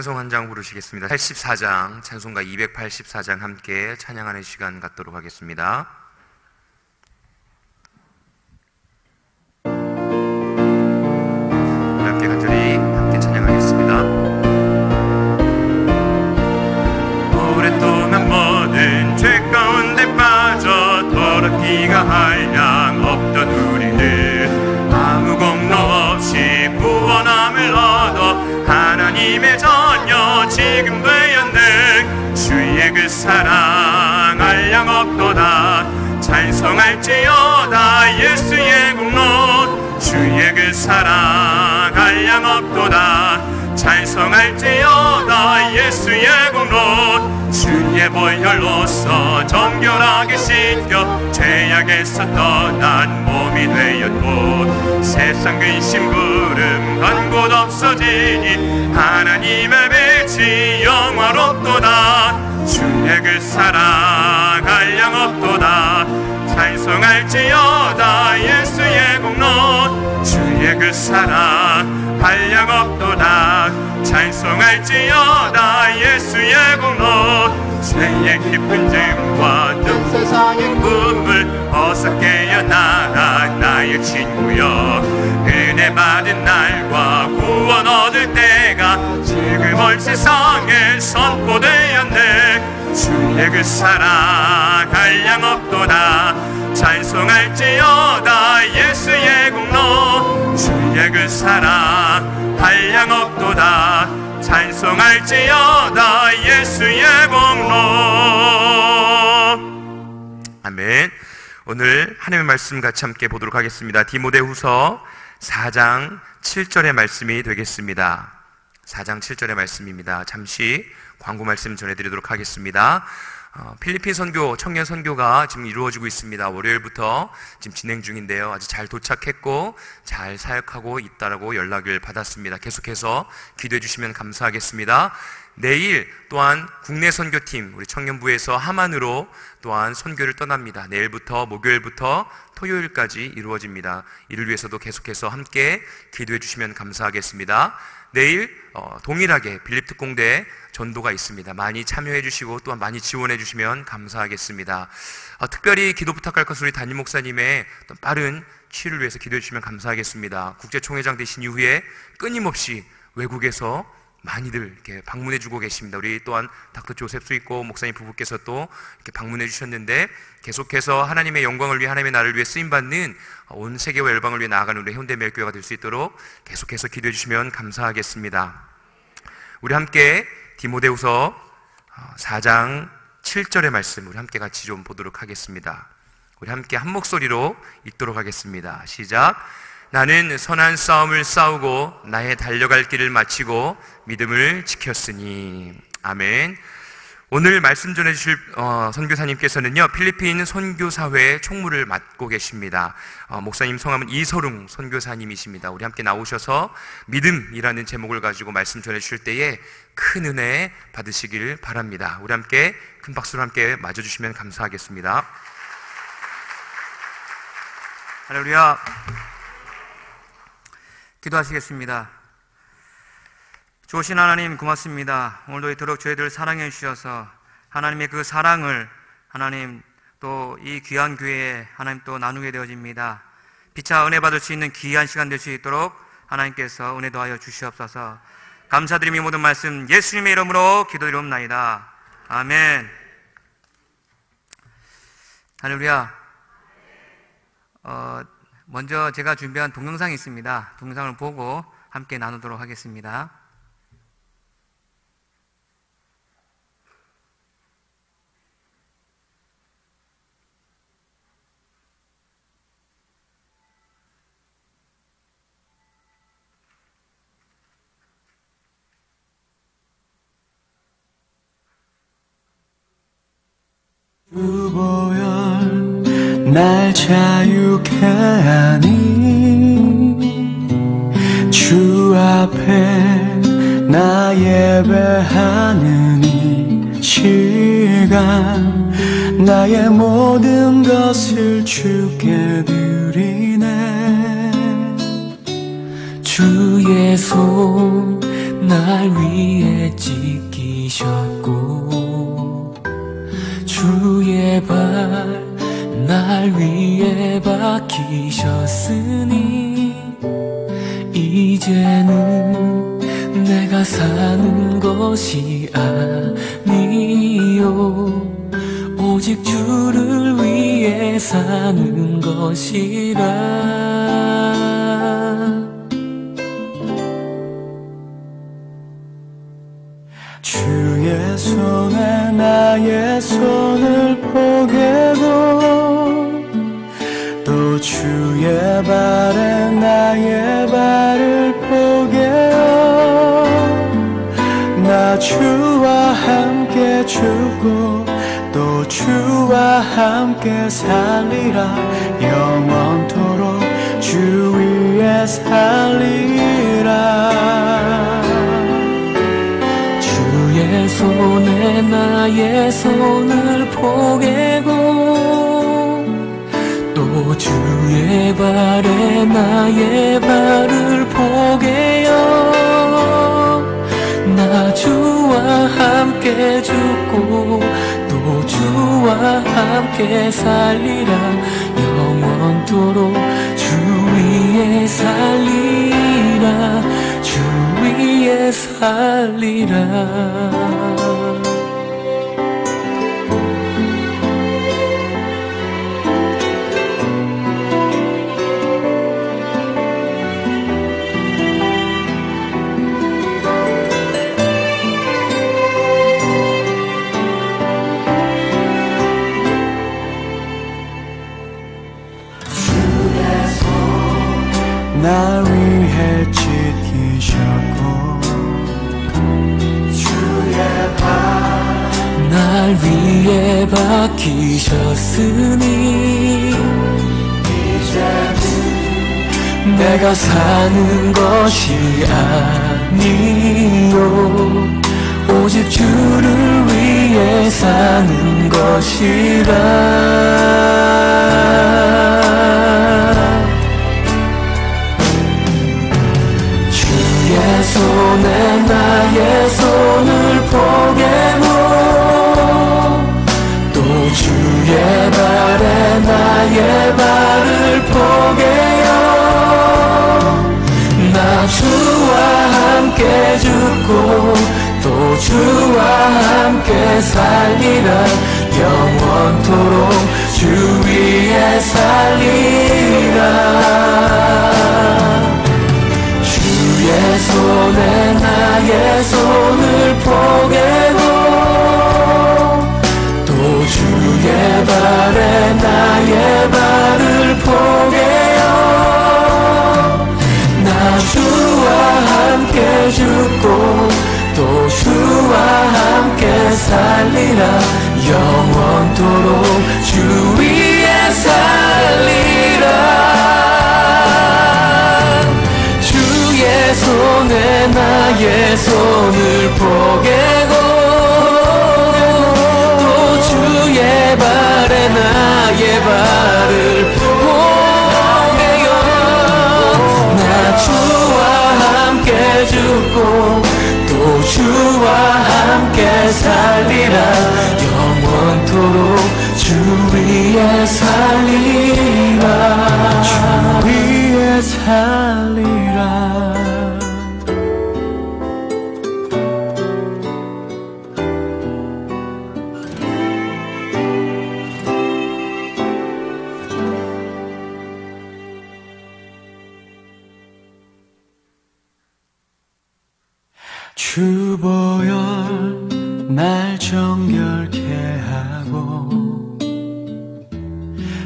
찬송 한 장 부르시겠습니다. 84장, 찬송가 284장 함께 찬양하는 시간 갖도록 하겠습니다. 함께 간절히 함께 찬양하겠습니다. 오랫동안 모든 죄 가운데 빠져 더럽기가 한량 없던 우리들 아무 공로 없이 구원함을 얻어 하나님의 자녀 지금 되었네. 주의 그 사랑 한량 없도다. 찬송할지어다 예수의 공로. 주의 그 사랑 한량 없도다. 찬송할지어다 예수의 공로. 주의 보혈로서 정결하게 씻겨 죄악에서 떠난 몸이 되었고 세상 근심 부름 간 곳 없어지니 하나님의 빛이 영화롭도다. 주의 그 사랑 한량 없도다. 찬송할지어다 예수의 공로. 주의 그 사랑 한량 없도다. 찬송할지어다 예수의 공로. 죄의 깊은 짐과 뜬 세상의 꿈을 어서 깨어나라 나의 친구여. 은혜 받은 날과 구원 얻을 때가 지금 온 세상에 선포되었네. 주의 그 사랑 한량 없도다. 찬송할지어다 예수의 공로. 주의 그 사랑 한량 없도다. 찬송할지어다 예수의 공로. 아멘. 오늘 하나님의 말씀 같이 함께 보도록 하겠습니다. 디모데후서 4장 7절의 말씀이 되겠습니다. 4장 7절의 말씀입니다. 잠시 광고 말씀 전해드리도록 하겠습니다. 필리핀 선교, 청년 선교가 지금 이루어지고 있습니다. 월요일부터 지금 진행 중인데요. 아주 잘 도착했고 잘 사역하고 있다라고 연락을 받았습니다. 계속해서 기도해 주시면 감사하겠습니다. 내일 또한 국내 선교팀 우리 청년부에서 하만으로 또한 선교를 떠납니다. 내일부터 목요일부터 토요일까지 이루어집니다. 이를 위해서도 계속해서 함께 기도해 주시면 감사하겠습니다. 내일 동일하게 빌립특공대 전도가 있습니다. 많이 참여해 주시고 또한 많이 지원해 주시면 감사하겠습니다. 특별히 기도 부탁할 것은 우리 담임 목사님의 빠른 치유를 위해서 기도해 주시면 감사하겠습니다. 국제총회장 되신 이후에 끊임없이 외국에서 많이들 이렇게 방문해 주고 계십니다. 우리 또한 닥터 조셉 수익고 목사님 부부께서 또 이렇게 방문해 주셨는데 계속해서 하나님의 영광을 위해 하나님의 나라를 위해 쓰임받는 온 세계와 열방을 위해 나아가는 우리 현대매일교회가 될 수 있도록 계속해서 기도해 주시면 감사하겠습니다. 우리 함께 디모데후서 4장 7절의 말씀 우리 함께 같이 좀 보도록 하겠습니다. 우리 함께 한 목소리로 읽도록 하겠습니다. 시작. 나는 선한 싸움을 싸우고 나의 달려갈 길을 마치고 믿음을 지켰으니. 아멘. 오늘 말씀 전해주실 선교사님께서는요 필리핀 선교사회 총무를 맡고 계십니다. 목사님 성함은 이서룽 선교사님이십니다. 우리 함께 나오셔서 믿음이라는 제목을 가지고 말씀 전해주실 때에 큰 은혜 받으시길 바랍니다. 우리 함께 큰 박수로 함께 맞아주시면 감사하겠습니다. 할렐루야. 기도하시겠습니다. 좋으신 하나님 고맙습니다. 오늘도 이토록 저희들을 사랑해 주셔서 하나님의 그 사랑을 하나님 또 이 귀한 교회에 하나님 또 나누게 되어집니다. 피차 은혜 받을 수 있는 귀한 시간 될 수 있도록 하나님께서 은혜 더하여 주시옵소서. 감사드리며 모든 말씀 예수님의 이름으로 기도드리옵나이다. 아멘. 할렐루야. 먼저 제가 준비한 동영상이 있습니다. 동영상을 보고 함께 나누도록 하겠습니다. 주 보혈 날 자유케 하니 주 앞에 나 예배하는 이 시간 나의 모든 것을 주께 드리네. 주의 손 날 위해 지키셨고 주의 발 날 위해 박히셨으니 이제는 내가 사는 것이 아니요 오직 주를 위해 사는 것이라 주의 손에 나의 손을 포개고 또 주의 발에 나의 발을 포개어 나 주와 함께 죽고 또 주와 함께 살리라 영원토록 주 위에 살리라 주의 손에 나의 손을 포개고 또 주의 발에 나의 발을 포개어 나 주와 함께 죽고 또 주와 함께 살리라 영원토록 주 위에 살리라 주 위에 살리라 날 위해 지키셨고 주의 발 날 위해 박히셨으니 이제는 내가 사는 것이 아니요 오직 주를 위해 사는 것이라 주의 손에 나의 손을 포개고 또 주의 발에 나의 발을 포개어 나 주와 함께 죽고 또 주와 함께 살리라 영원토록 주 위에 살리라 주의 손에 나의 손을 포개고 또 주의 발에 나의 발을 포개어 나 주와 함께 죽고 또 주와 함께 살리라 영원토록 주 위에 살리라 주의 손에 나의 손을 포개고 또 주의 발에 나의 발을 포개어 나 주와 함께 죽고 또 주와 함께 살리라 영원토록 주 위에 살리라 주 위에 살리라 주보혈 날 정결케 하고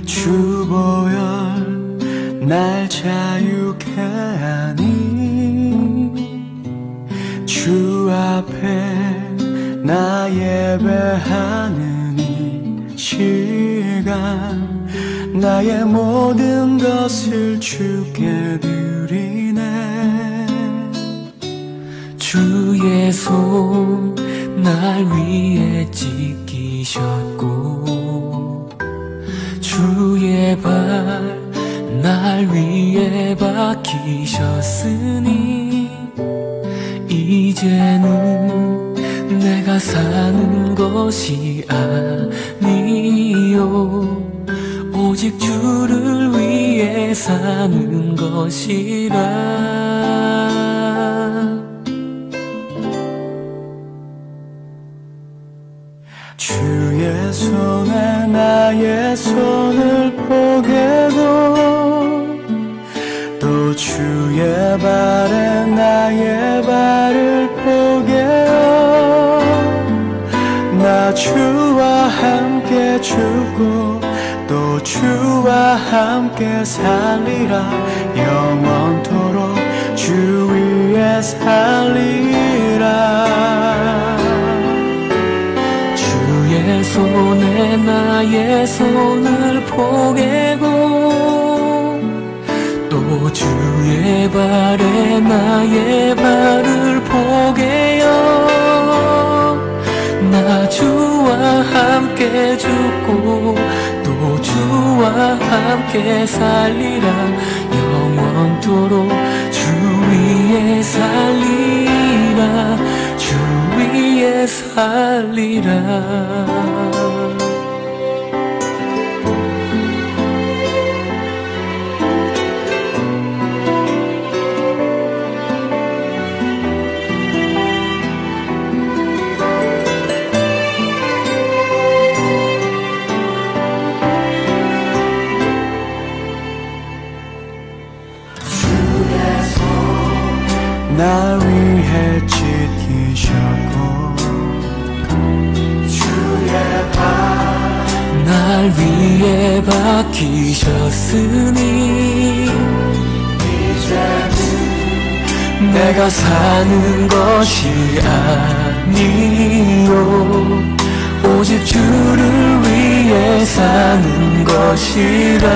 주보혈 날 자유케 하니 주 앞에 나 예배하는 이 시간 나의 모든 것을 주께 드리네 주의 손 날 위해 지키셨고 주의 발 날 위해 박히셨으니 이제는 내가 사는 것이 아니요 오직 주를 위해 사는 것이라. 주의 손에 나의 손을 포개고 또 주의 발에 나의 발을 포개어 나 주와 함께 죽고 또 주와 함께 살리라. 영원토록 주 위에 살리라. 주의 손에 나의 손을 포개고 또 주의 발에 나의 발을 포개어 나 주와 함께 죽고 또 주와 함께 살리라. 영원토록 주 위에 살리라. 주 위에 살리라. 나 위해 지키셨고 주의 발 날 위해 박히셨으니 이제는 내가 사는 것이 아니요 오직 주를 위해 사는 것이라.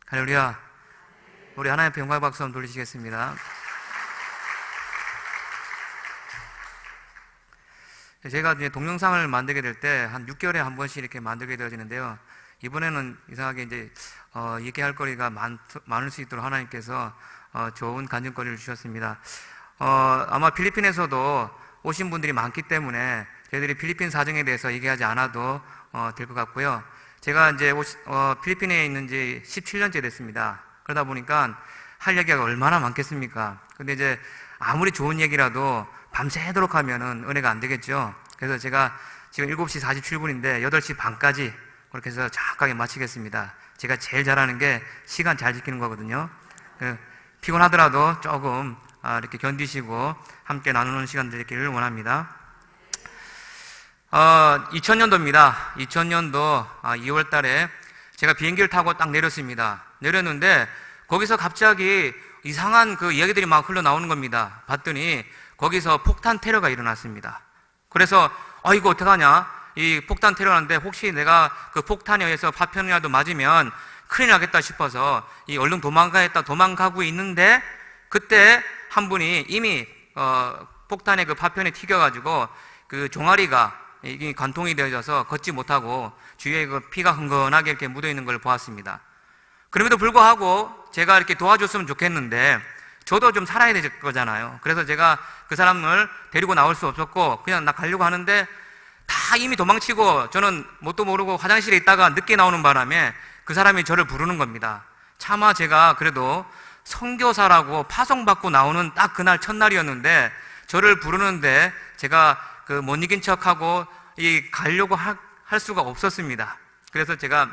할렐루야. 우리 하나님 앞에 영광의 박수 한번 돌리시겠습니다. 제가 이제 동영상을 만들게 될 때 한 6개월에 한 번씩 이렇게 만들게 되어지는데요. 이번에는 이상하게 이제 얘기할 거리가 많을 수 있도록 하나님께서 좋은 간증거리를 주셨습니다. 아마 필리핀에서도 오신 분들이 많기 때문에 저희들이 필리핀 사정에 대해서 얘기하지 않아도 될 것 같고요. 제가 이제 필리핀에 있는 지 17년째 됐습니다. 그러다 보니까 할 얘기가 얼마나 많겠습니까? 근데 이제 아무리 좋은 얘기라도 밤새도록 하면은 은혜가 안 되겠죠. 그래서 제가 지금 7시 47분인데 8시 반까지 그렇게 해서 정확하게 마치겠습니다. 제가 제일 잘하는 게 시간 잘 지키는 거거든요. 피곤하더라도 조금 이렇게 견디시고 함께 나누는 시간 되기를 원합니다. 2000년도입니다. 2000년도 2월 달에 제가 비행기를 타고 딱 내렸습니다. 내렸는데 거기서 갑자기 이상한 그 이야기들이 막 흘러나오는 겁니다. 봤더니 거기서 폭탄 테러가 일어났습니다. 그래서 이거 어떡하냐, 이 폭탄 테러인데 혹시 내가 그 폭탄에 의해서 파편이라도 맞으면 큰일 나겠다 싶어서 얼른 도망가고 있는데 그때 한 분이 이미 폭탄의 그 파편에 튀겨가지고 그 종아리가 이게 관통이 되어져서 걷지 못하고 주위에 그 피가 흥건하게 이렇게 묻어 있는 걸 보았습니다. 그럼에도 불구하고 제가 이렇게 도와줬으면 좋겠는데 저도 좀 살아야 될 거잖아요. 그래서 제가 그 사람을 데리고 나올 수 없었고 그냥 나 가려고 하는데 다 이미 도망치고 저는 뭣도 모르고 화장실에 있다가 늦게 나오는 바람에 그 사람이 저를 부르는 겁니다. 차마 제가 그래도 선교사라고 파송받고 나오는 딱 그날 첫날이었는데 저를 부르는데 제가 그 못 이긴 척하고 가려고 할 수가 없었습니다. 그래서 제가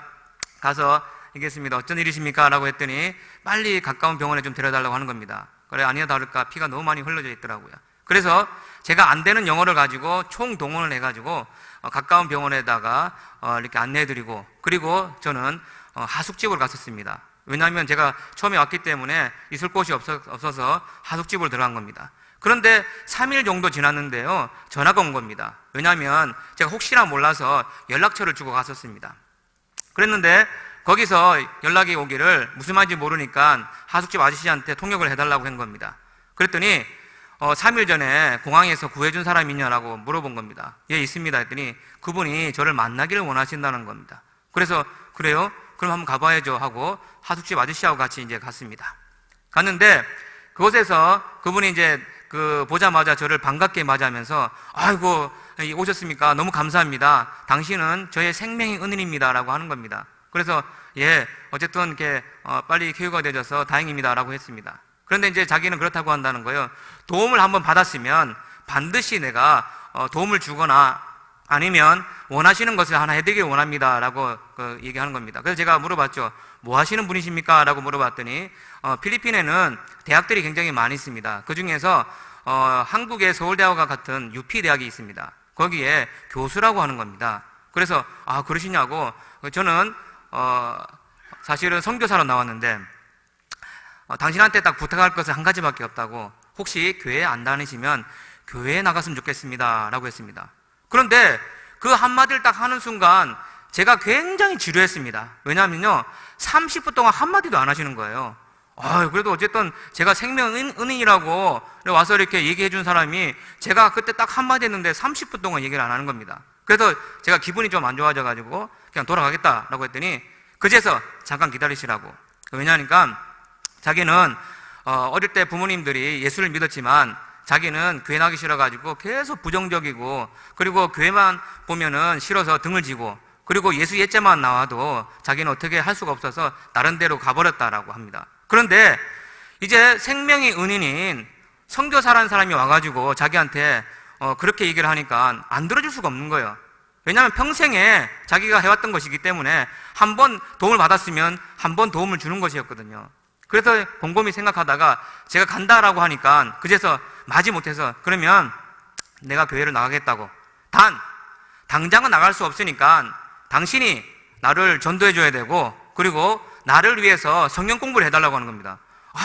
가서 얘기했습니다. 어쩐 일이십니까? 라고 했더니 빨리 가까운 병원에 좀 데려달라고 하는 겁니다. 그래, 아니나 다를까 피가 너무 많이 흘러져 있더라고요. 그래서 제가 안 되는 영어를 가지고 총동원을 해가지고 가까운 병원에다가 이렇게 안내해드리고, 그리고 저는 하숙집으로 갔었습니다. 왜냐하면 제가 처음에 왔기 때문에 있을 곳이 없어서 하숙집으로 들어간 겁니다. 그런데 3일 정도 지났는데요, 전화가 온 겁니다. 왜냐하면 제가 혹시나 몰라서 연락처를 주고 갔었습니다. 그랬는데 거기서 연락이 오기를 무슨 말인지 모르니까 하숙집 아저씨한테 통역을 해달라고 한 겁니다. 그랬더니 3일 전에 공항에서 구해준 사람이 있냐라고 물어본 겁니다. 예, 있습니다 했더니 그분이 저를 만나기를 원하신다는 겁니다. 그래서 그래요? 그럼 한번 가봐야죠 하고 하숙집 아저씨하고 같이 이제 갔습니다. 갔는데 그곳에서 그분이 이제 보자마자 저를 반갑게 맞이하면서 아이고 오셨습니까? 너무 감사합니다. 당신은 저의 생명의 은인입니다 라고 하는 겁니다. 그래서 예 어쨌든 이렇게 빨리 쾌유가 되어져서 다행입니다 라고 했습니다. 그런데 이제 자기는 그렇다고 한다는 거예요. 도움을 한번 받았으면 반드시 내가 도움을 주거나 아니면 원하시는 것을 하나 해드리길 원합니다 라고 얘기하는 겁니다. 그래서 제가 물어봤죠. 뭐 하시는 분이십니까? 라고 물어봤더니 필리핀에는 대학들이 굉장히 많이 있습니다. 그 중에서 한국의 서울대학과 같은 UP대학이 있습니다. 거기에 교수라고 하는 겁니다. 그래서 그러시냐고. 저는 사실은 선교사로 나왔는데 당신한테 딱 부탁할 것은 한 가지밖에 없다고. 혹시 교회 안 다니시면 교회에 나갔으면 좋겠습니다 라고 했습니다. 그런데 그 한마디를 딱 하는 순간 제가 굉장히 지루했습니다. 왜냐하면요 30분 동안 한마디도 안 하시는 거예요. 그래도 어쨌든 제가 생명 은인이라고 와서 이렇게 얘기해 준 사람이 제가 그때 딱 한마디 했는데 30분 동안 얘기를 안 하는 겁니다. 그래서 제가 기분이 좀 안 좋아져 가지고 그냥 돌아가겠다라고 했더니 그제서 잠깐 기다리시라고. 왜냐하니까 자기는 어릴 때 부모님들이 예수를 믿었지만 자기는 교회 나기 싫어가지고 계속 부정적이고 그리고 교회만 보면은 싫어서 등을 지고 그리고 예수 예자만 나와도 자기는 어떻게 할 수가 없어서 다른 데로 가버렸다라고 합니다. 그런데 이제 생명의 은인인 선교사라는 사람이 와가지고 자기한테 그렇게 얘기를 하니까 안 들어줄 수가 없는 거예요. 왜냐하면 평생에 자기가 해왔던 것이기 때문에 한 번 도움을 받았으면 한 번 도움을 주는 것이었거든요. 그래서 곰곰이 생각하다가 제가 간다라고 하니까 그제서 마지못해서 그러면 내가 교회를 나가겠다고. 당장은 나갈 수 없으니까 당신이 나를 전도해 줘야 되고 그리고 나를 위해서 성경 공부를 해달라고 하는 겁니다.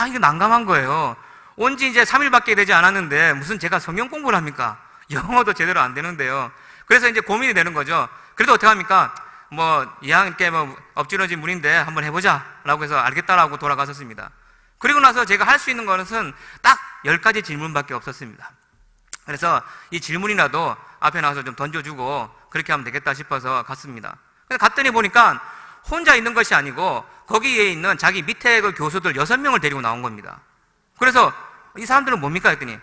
이게 난감한 거예요. 온 지 이제 3일밖에 되지 않았는데 무슨 제가 성경 공부를 합니까? 영어도 제대로 안 되는데요. 그래서 이제 고민이 되는 거죠. 그래도 어떻게 합니까? 이왕 엎질러진 물인데 한번 해보자 라고 해서 알겠다라고 돌아갔었습니다. 그리고 나서 제가 할 수 있는 것은 딱 10가지 질문밖에 없었습니다. 그래서 이 질문이라도 앞에 나와서 좀 던져주고 그렇게 하면 되겠다 싶어서 갔습니다. 그래서 갔더니 보니까 혼자 있는 것이 아니고 거기에 있는 자기 밑에 그 교수들 6명을 데리고 나온 겁니다. 그래서 이 사람들은 뭡니까? 했더니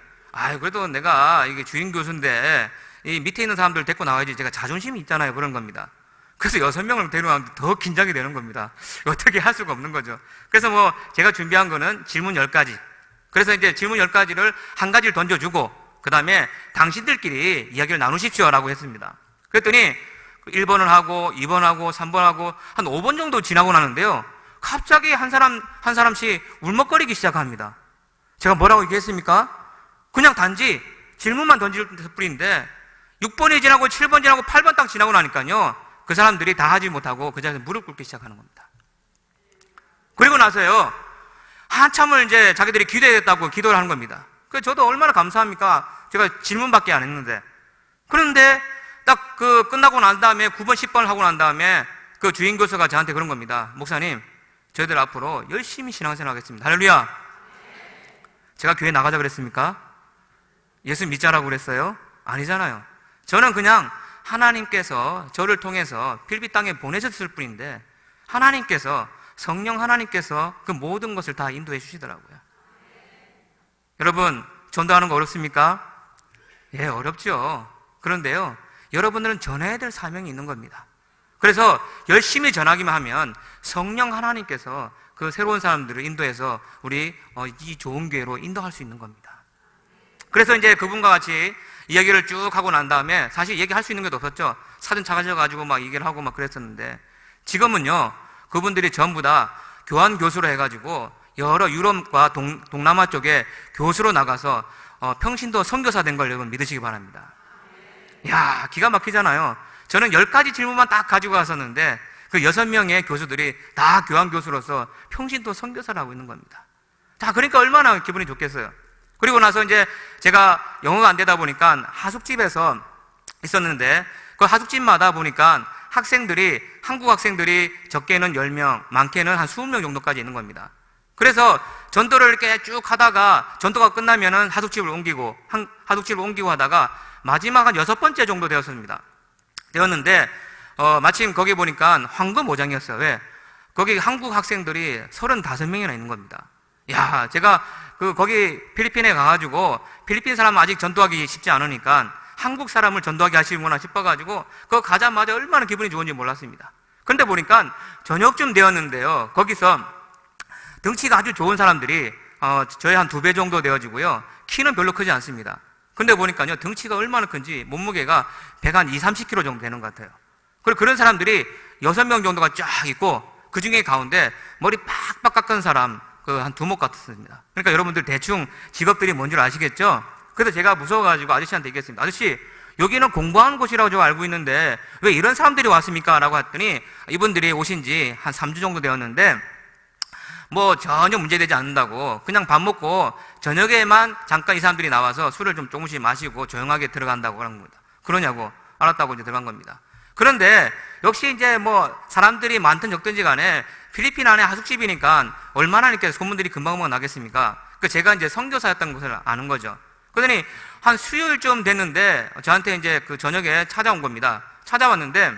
그래도 내가 이게 주임 교수인데 이 밑에 있는 사람들 데리고 나와야지 제가 자존심이 있잖아요. 그런 겁니다. 그래서 6명을 데려왔는데 더 긴장이 되는 겁니다. 어떻게 할 수가 없는 거죠. 그래서 제가 준비한 거는 질문 10가지. 그래서 이제 질문 10가지를 한 가지를 던져주고 그 다음에 당신들끼리 이야기를 나누십시오 라고 했습니다. 그랬더니 1번을 하고 2번 하고 3번 하고 한 5번 정도 지나고 나는데요 갑자기 한 사람씩 울먹거리기 시작합니다. 제가 뭐라고 얘기했습니까? 그냥 단지 질문만 던질 뿐인데 6번이 지나고 7번 지나고 8번 딱 지나고 나니까요 그 사람들이 다 하지 못하고 그 자리에서 무릎 꿇기 시작하는 겁니다. 그리고 나서요 한참을 이제 자기들이 기도해야겠다고 기도를 하는 겁니다. 그래서 저도 얼마나 감사합니까? 제가 질문밖에 안 했는데. 그런데 딱 끝나고 난 다음에 9번, 10번을 하고 난 다음에 그 주인 교수가 저한테 그런 겁니다. 목사님, 저희들 앞으로 열심히 신앙생활 하겠습니다. 할렐루야. 제가 교회 나가자 그랬습니까? 예수 믿자라고 그랬어요? 아니잖아요. 저는 그냥 하나님께서 저를 통해서 필리핀 땅에 보내셨을 뿐인데 하나님께서 성령 하나님께서 그 모든 것을 다 인도해 주시더라고요. 여러분 전도하는 거 어렵습니까? 예, 어렵죠. 그런데요 여러분들은 전해야 될 사명이 있는 겁니다. 그래서 열심히 전하기만 하면 성령 하나님께서 그 새로운 사람들을 인도해서 우리 이 좋은 교회로 인도할 수 있는 겁니다. 그래서 이제 그분과 같이 이야기를 쭉 하고 난 다음에 사실 얘기할 수 있는 게 없었죠. 사진 찾아가지고 막 얘기를 하고 막 그랬었는데 지금은요 그분들이 전부 다 교환 교수로 해가지고 여러 유럽과 동남아 쪽에 교수로 나가서 평신도 선교사 된 걸 여러분 믿으시기 바랍니다. 이야 기가 막히잖아요. 저는 10가지 질문만 딱 가지고 갔었는데 그 6명의 교수들이 다 교환 교수로서 평신도 선교사를 하고 있는 겁니다. 자, 그러니까 얼마나 기분이 좋겠어요. 그리고 나서 이제 제가 영어가 안 되다 보니까 하숙집에서 있었는데 그 하숙집마다 보니까 한국 학생들이 적게는 10명, 많게는 한 20명 정도까지 있는 겁니다. 그래서 전도를 이렇게 쭉 하다가 전도가 끝나면은 하숙집을 옮기고 하다가 마지막 한 6번째 정도 되었는데 마침 거기 보니까 황금 5장이었어요. 왜? 거기 한국 학생들이 35명이나 있는 겁니다. 야, 제가 거기 필리핀에 가가지고 필리핀 사람 아직 전도하기 쉽지 않으니까 한국 사람을 전도하게 하시는구나 싶어가지고 그거 가자마자 얼마나 기분이 좋은지 몰랐습니다. 그런데 보니까 저녁쯤 되었는데요, 거기서 덩치가 아주 좋은 사람들이 저희 한 2배 정도 되어지고요, 키는 별로 크지 않습니다. 근데 보니까요, 덩치가 얼마나 큰지 몸무게가 120-30kg 정도 되는 것 같아요. 그리고 그런 사람들이 6명 정도가 쫙 있고 그 중에 가운데 머리 빡빡 깎은 사람 한 두목 같았습니다. 그러니까 여러분들 대충 직업들이 뭔 줄 아시겠죠? 그래서 제가 무서워가지고 아저씨한테 얘기했습니다. 아저씨, 여기는 공부하는 곳이라고 저 알고 있는데 왜 이런 사람들이 왔습니까? 라고 했더니 이분들이 오신 지 한 3주 정도 되었는데 뭐 전혀 문제되지 않는다고, 그냥 밥 먹고 저녁에만 잠깐 이 사람들이 나와서 술을 좀 조금씩 마시고 조용하게 들어간다고 그런 겁니다. 그러냐고, 알았다고 이제 들어간 겁니다. 그런데 역시 이제 뭐 사람들이 많든 적든지 간에 필리핀 안에 하숙집이니까 얼마나 이렇게 소문들이 금방 나겠습니까? 제가 이제 선교사였던 것을 아는 거죠. 그러더니 한 수요일쯤 됐는데 저한테 이제 저녁에 찾아온 겁니다. 찾아왔는데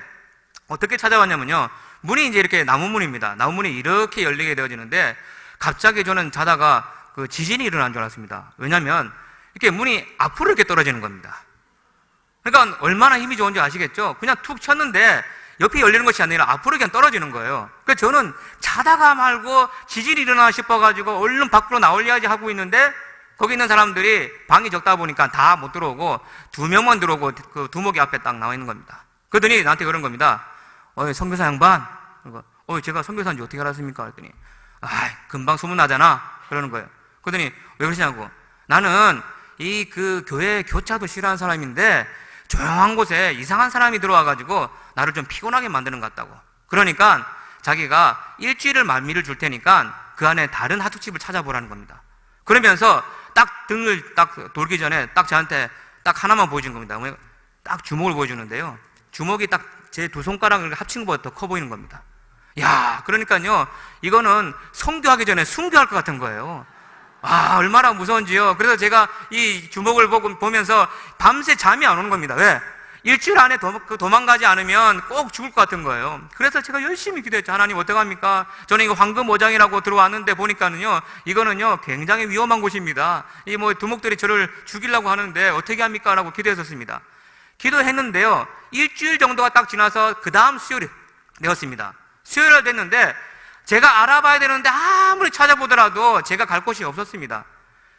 어떻게 찾아왔냐면요, 문이 이제 이렇게 나무문입니다. 나무문이 이렇게 열리게 되어지는데 갑자기 저는 자다가 지진이 일어난 줄 알았습니다. 왜냐면 이렇게 문이 앞으로 이렇게 떨어지는 겁니다. 그러니까 얼마나 힘이 좋은지 아시겠죠? 그냥 툭 쳤는데 옆이 열리는 것이 아니라 앞으로 그냥 떨어지는 거예요. 그래서 저는 자다가 말고 지진이 일어나 싶어가지고 얼른 밖으로 나올려야지 하고 있는데 거기 있는 사람들이 방이 적다 보니까 다 못 들어오고 2명만 들어오고 그 두목이 앞에 딱 나와 있는 겁니다. 그러더니 나한테 그런 겁니다. 선교사 양반. 제가 선교사인지 어떻게 알았습니까? 그랬더니 금방 소문나잖아. 그러는 거예요. 그러더니 왜 그러시냐고. 나는 이 교회 교차도 싫어하는 사람인데 조용한 곳에 이상한 사람이 들어와가지고 나를 좀 피곤하게 만드는 것 같다고. 그러니까 자기가 일주일을 만미를 줄 테니까 그 안에 다른 하숙집을 찾아보라는 겁니다. 그러면서 딱 등을 딱 돌기 전에 딱 저한테 딱 하나만 보여준 겁니다. 딱 주먹을 보여주는데요, 주먹이 딱 제 2손가락을 합친 것보다 더 커 보이는 겁니다. 야, 그러니까요, 이거는 선교하기 전에 순교할 것 같은 거예요. 얼마나 무서운지요. 그래서 제가 이 주먹을 보면서 밤새 잠이 안 오는 겁니다. 왜? 일주일 안에 도망가지 않으면 꼭 죽을 것 같은 거예요. 그래서 제가 열심히 기도했죠. 하나님 어떡합니까? 저는 이거 황금 오장이라고 들어왔는데 보니까는요, 이거는요 굉장히 위험한 곳입니다. 이 두목들이 저를 죽이려고 하는데 어떻게 합니까? 라고 기도했었습니다. 기도했는데요, 일주일 정도가 딱 지나서 그 다음 수요일이 되었습니다. 수요일날 됐는데 제가 알아봐야 되는데 아무리 찾아보더라도 제가 갈 곳이 없었습니다.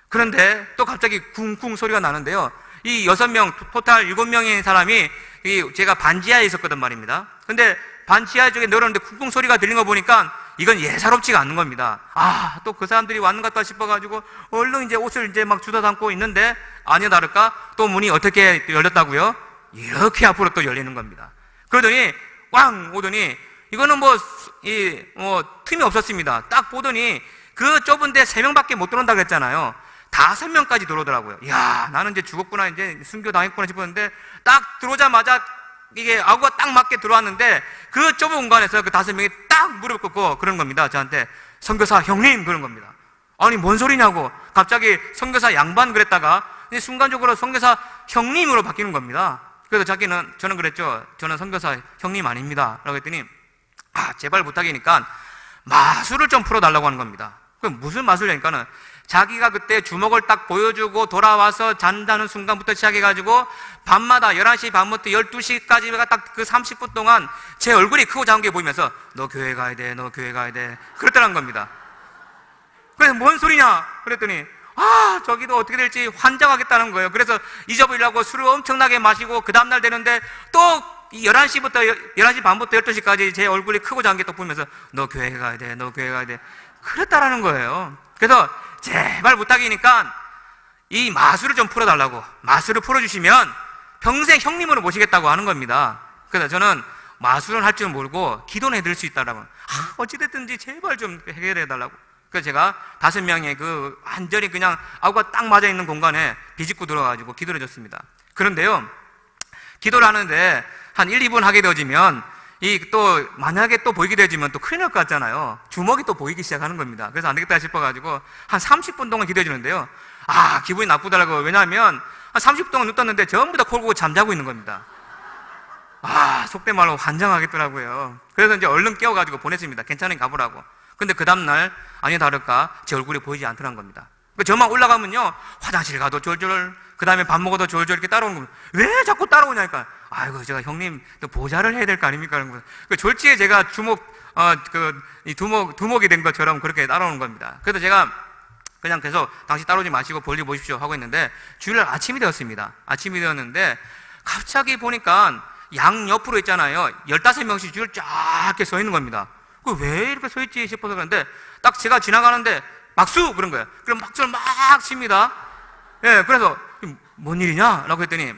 그런데 또 갑자기 쿵쿵 소리가 나는데요, 이 6명, 토탈 7명의 사람이 제가 반지하에 있었거든 말입니다. 근데 반지하 쪽에 내려오는데 쿵쿵 소리가 들린 거 보니까 이건 예사롭지가 않는 겁니다. 또 그 사람들이 왔는 것 같다 싶어가지고 얼른 이제 옷을 이제 막 주워 담고 있는데 아니나 다를까 또 문이 어떻게 열렸다고요? 이렇게 앞으로 또 열리는 겁니다. 그러더니 꽝 오더니 이거는 틈이 없었습니다. 딱 보더니 그 좁은데 3명밖에 못 들어온다고 했잖아요. 5명까지 들어오더라고요. 이야, 나는 이제 죽었구나, 이제 순교 당했구나 싶었는데 딱 들어오자마자 이게 아구가 딱 맞게 들어왔는데 그 좁은 공간에서 그 5명이 딱 무릎 꿇고 그런 겁니다. 저한테 선교사 형님 그런 겁니다. 아니 뭔 소리냐고. 갑자기 선교사 양반 그랬다가 순간적으로 선교사 형님으로 바뀌는 겁니다. 그래서 저는 그랬죠. 저는 선교사 형님 아닙니다 라고 했더니 제발 부탁이니까 마술을 좀 풀어달라고 하는 겁니다. 그럼 무슨 마술이냐니까는 자기가 그때 주먹을 딱 보여주고 돌아와서 잔다는 순간부터 시작해가지고 밤마다 11시 반부터 12시까지가 딱 그 30분 동안 제 얼굴이 크고 작은 게 보이면서 너 교회 가야 돼, 너 교회 가야 돼 그랬다는 겁니다. 그래서 뭔 소리냐 그랬더니 저기도 어떻게 될지 환장하겠다는 거예요. 그래서 잊어버리려고 술을 엄청나게 마시고 그 다음날 되는데 또 11시 반부터 12시까지 제 얼굴이 크고 작은 게 또 보이면서 너 교회 가야 돼, 너 교회 가야 돼 그랬다라는 거예요. 그래서 제발 부탁이니까 이 마술을 좀 풀어달라고. 마술을 풀어주시면 평생 형님으로 모시겠다고 하는 겁니다. 그래서 저는 마술은 할 줄 모르고 기도는 해드릴 수 있다라고. 어찌됐든지 제발 좀 해결해달라고. 그래서 제가 5명의 완전히 그냥 아구가 딱 맞아 있는 공간에 비집고 들어가지고 기도를 해줬습니다. 그런데요, 기도를 하는데 한 1, 2분 하게 되어지면 만약에 또 보이게 되어지면 또 큰일 날 것 같잖아요. 주먹이 또 보이기 시작하는 겁니다. 그래서 안 되겠다 싶어가지고 한 30분 동안 기도해 주는데요, 기분이 나쁘더라고요. 왜냐하면 한 30분 동안 눕 떴는데 전부 다 코를 고고 잠자고 있는 겁니다. 속된 말로 환장하겠더라고요. 그래서 이제 얼른 깨워가지고 보냈습니다. 괜찮으니 가보라고. 근데 그 다음날 아니 다를까 제 얼굴이 보이지 않더란 겁니다. 저만 올라가면요, 화장실 가도 졸졸, 그 다음에 밥 먹어도 졸졸 이렇게 따라오는 겁니다. 왜 자꾸 따라오냐니까. 아이고, 제가 형님 또 보좌를 해야 될 거 아닙니까? 그 졸지에 제가 두목이 된 것처럼 그렇게 따라오는 겁니다. 그래서 제가 그냥 계속 당신 따라오지 마시고 볼일 보십시오 하고 있는데, 주일날 아침이 되었습니다. 아침이 되었는데 갑자기 보니까 양 옆으로 있잖아요, 15명씩 줄 쫙 이렇게 서 있는 겁니다. 왜 이렇게 서 있지 싶어서 그런데 딱 제가 지나가는데 박수! 그런 거예요. 그럼 박수를 막 칩니다. 예, 그래서 뭔 일이냐? 라고 했더니,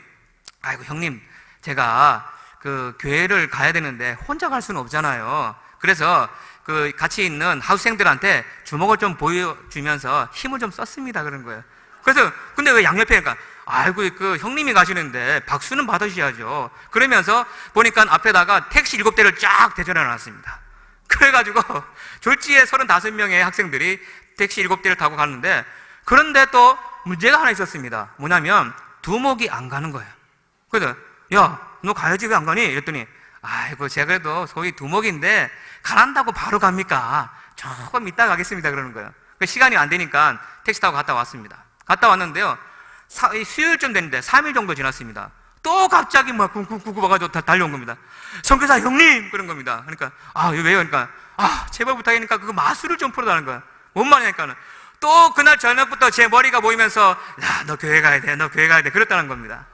아이고 형님, 제가 그 교회를 가야 되는데 혼자 갈 수는 없잖아요. 그래서 그 같이 있는 하우스생들한테 주먹을 좀 보여주면서 힘을 좀 썼습니다. 그런 거예요. 그래서 근데 왜 양옆에 그러니까 아이고 그 형님이 가시는데 박수는 받으셔야죠. 그러면서 보니까 앞에다가 택시 7대를 쫙 대전해 놨습니다. 그래가지고 졸지에 35명의 학생들이 택시 7대를 타고 갔는데, 그런데 또 문제가 하나 있었습니다. 뭐냐면 두목이 안 가는 거예요. 그래서 야, 너 가야지 왜 안 가니? 이랬더니 아이고 제가 그래도 소위 두목인데 가란다고 바로 갑니까? 조금 이따 가겠습니다. 그러는 거예요. 시간이 안 되니까 택시 타고 갔다 왔습니다. 갔다 왔는데요, 수요일쯤 됐는데 3일 정도 지났습니다. 또 갑자기 막 쿵쿵쿵쿵 와가지고 달려온 겁니다. 선교사 형님! 그런 겁니다. 그러니까 왜요? 그러니까 제발 부탁이니까 그거 마술을 좀 풀어달라는 거야. 뭔 말이냐니까는 또 그날 저녁부터 제 머리가 보이면서 야, 너 교회 가야 돼, 너 교회 가야 돼, 그랬다는 겁니다.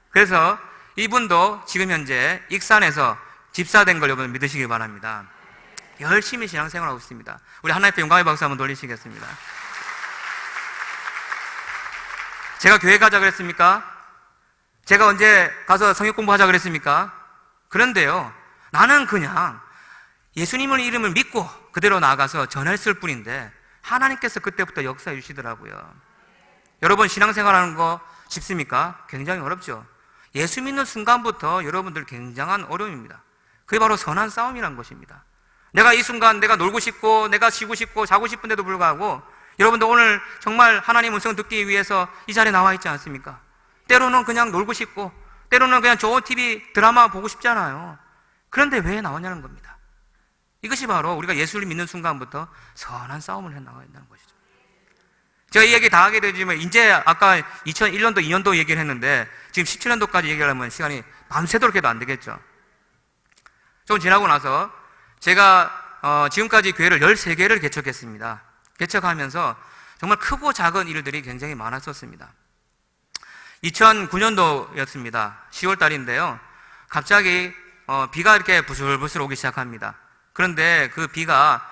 그래서 이분도 지금 현재 익산에서 집사된 걸 여러분 믿으시기 바랍니다. 열심히 신앙생활하고 있습니다. 우리 하나님께 영광의 박수 한번 돌리시겠습니다. 제가 교회 가자 그랬습니까? 제가 언제 가서 성역 공부하자 그랬습니까? 그런데요, 나는 그냥 예수님의 이름을 믿고 그대로 나아가서 전했을 뿐인데 하나님께서 그때부터 역사해 주시더라고요. 여러분, 신앙생활하는 거 쉽습니까? 굉장히 어렵죠. 예수 믿는 순간부터 여러분들 굉장한 어려움입니다. 그게 바로 선한 싸움이라는 것입니다. 내가 이 순간 내가 놀고 싶고 내가 쉬고 싶고 자고 싶은데도 불구하고 여러분들 오늘 정말 하나님 음성 듣기 위해서 이 자리에 나와 있지 않습니까? 때로는 그냥 놀고 싶고 때로는 그냥 좋은 TV 드라마 보고 싶잖아요. 그런데 왜 나오냐는 겁니다. 이것이 바로 우리가 예수를 믿는 순간부터 선한 싸움을 해나가야 된다는 것이죠. 제가 이 얘기 다 하게 되지만 이제 아까 2001년도 2년도 얘기를 했는데 지금 17년도까지 얘기하려면 시간이 밤새도록 해도 안 되겠죠. 좀 지나고 나서 제가 지금까지 교회를 13개를 개척했습니다. 개척하면서 정말 크고 작은 일들이 굉장히 많았었습니다. 2009년도였습니다. 10월 달인데요. 갑자기 비가 이렇게 부슬부슬 오기 시작합니다. 그런데 그 비가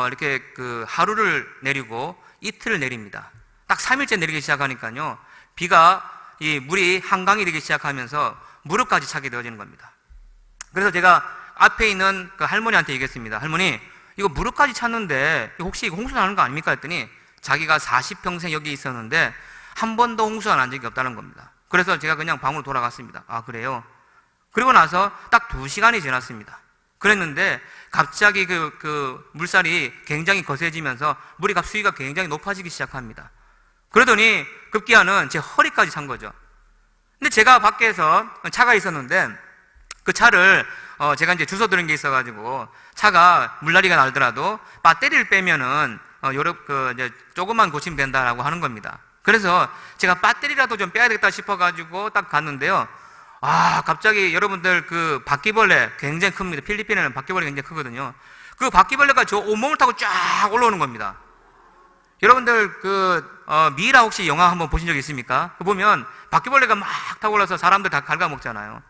이렇게 그 하루를 내리고 이틀을 내립니다. 딱 3일째 내리기 시작하니까요, 비가 이 물이 한강이 되기 시작하면서 무릎까지 차게 되어지는 겁니다. 그래서 제가 앞에 있는 그 할머니한테 얘기했습니다. 할머니, 이거 무릎까지 찼는데 혹시 이거 홍수 나는 거 아닙니까? 했더니 자기가 40평생 여기 있었는데 한 번도 홍수가 난 적이 없다는 겁니다. 그래서 제가 그냥 방으로 돌아갔습니다. 아, 그래요? 그리고 나서 딱 2시간이 지났습니다. 그랬는데 갑자기 그 물살이 굉장히 거세지면서 물이 수위가 굉장히 높아지기 시작합니다. 그러더니 급기야는 제 허리까지 찬 거죠. 근데 제가 밖에서 차가 있었는데 그 차를 제가 이제 주워 들은 게 있어가지고 차가 물난리가 날더라도 배터리를 빼면은 이제 조금만 고치면 된다라고 하는 겁니다. 그래서 제가 배터리라도 좀 빼야 되겠다 싶어가지고 딱 갔는데요. 갑자기 여러분들 그 바퀴벌레 굉장히 큽니다. 필리핀에는 바퀴벌레 굉장히 크거든요. 그 바퀴벌레가 저 온몸을 타고 쫙 올라오는 겁니다. 여러분들 미라 혹시 영화 한번 보신 적 있습니까? 보면 바퀴벌레가 막 타고 올라서 사람들 다 갉아먹잖아요.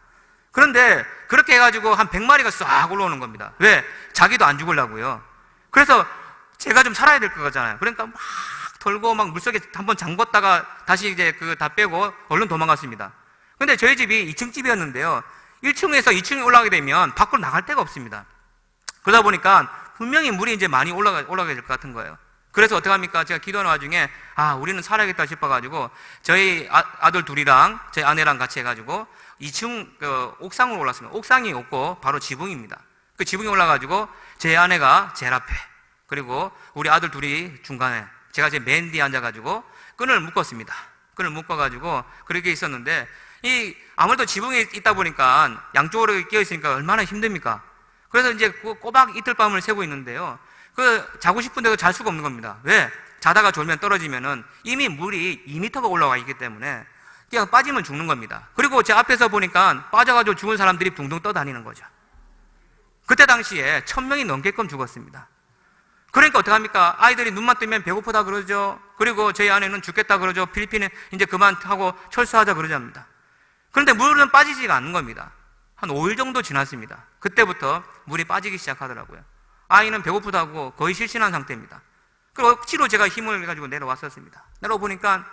그런데 그렇게 해가지고 한 100마리가 싹 올라오는 겁니다. 왜? 자기도 안 죽으려고요. 그래서 제가 좀 살아야 될 거잖아요. 그러니까 막 털고 막 물속에 한번 잠궜다가 다시 이제 다 빼고 얼른 도망갔습니다. 근데 저희 집이 2층 집이었는데요. 1층에서 2층에 올라가게 되면 밖으로 나갈 데가 없습니다. 그러다 보니까 분명히 물이 이제 많이 올라가게 될 것 같은 거예요. 그래서 어떻게 합니까? 제가 기도하는 와중에 우리는 살아야겠다 싶어가지고 저희 아들 둘이랑 저희 아내랑 같이 해가지고 2층 옥상으로 올랐습니다. 옥상이 없고 바로 지붕입니다. 그 지붕에 올라가지고 제 아내가 제일 앞에, 그리고 우리 아들 둘이 중간에, 제가 제 맨 뒤에 앉아가지고 끈을 묶었습니다. 끈을 묶어가지고 그렇게 있었는데 아무래도 지붕에 있다 보니까 양쪽으로 끼어 있으니까 얼마나 힘듭니까? 그래서 이제 꼬박 이틀 밤을 새고 있는데요. 자고 싶은데도 잘 수가 없는 겁니다. 왜? 자다가 졸면 떨어지면은 이미 물이 2m가 올라와 있기 때문에 그냥 빠지면 죽는 겁니다. 그리고 제 앞에서 보니까 빠져가지고 죽은 사람들이 둥둥 떠다니는 거죠. 그때 당시에 1000명이 넘게끔 죽었습니다. 그러니까 어떡합니까? 아이들이 눈만 뜨면 배고프다 그러죠. 그리고 저희 아내는 죽겠다 그러죠. 필리핀에 이제 그만하고 철수하자 그러자입니다. 그런데 물은 빠지지가 않는 겁니다. 한 5일 정도 지났습니다. 그때부터 물이 빠지기 시작하더라고요. 아이는 배고프다고 거의 실신한 상태입니다. 그리고 억지로 제가 힘을 가지고 내려왔었습니다. 내려보니까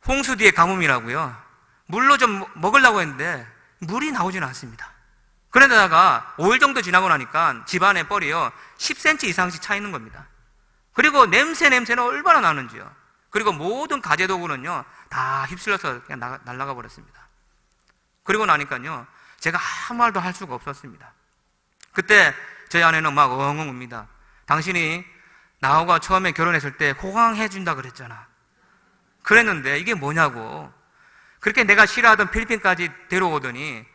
홍수 뒤에 가뭄이라고요. 물로 좀 먹으려고 했는데 물이 나오지는 않습니다. 그런데다가 5일 정도 지나고 나니까 집안에 뻘이요 10cm 이상씩 차 있는 겁니다. 그리고 냄새는 얼마나 나는지요. 그리고 모든 가재도구는요 다 휩쓸려서 그냥 날아가 버렸습니다. 그리고 나니까요 제가 아무 말도 할 수가 없었습니다. 그때 저희 아내는 막 엉엉 웁니다. 당신이 나하고 처음에 결혼했을 때 호강해준다 그랬잖아. 그랬는데 이게 뭐냐고. 그렇게 내가 싫어하던 필리핀까지 데려오더니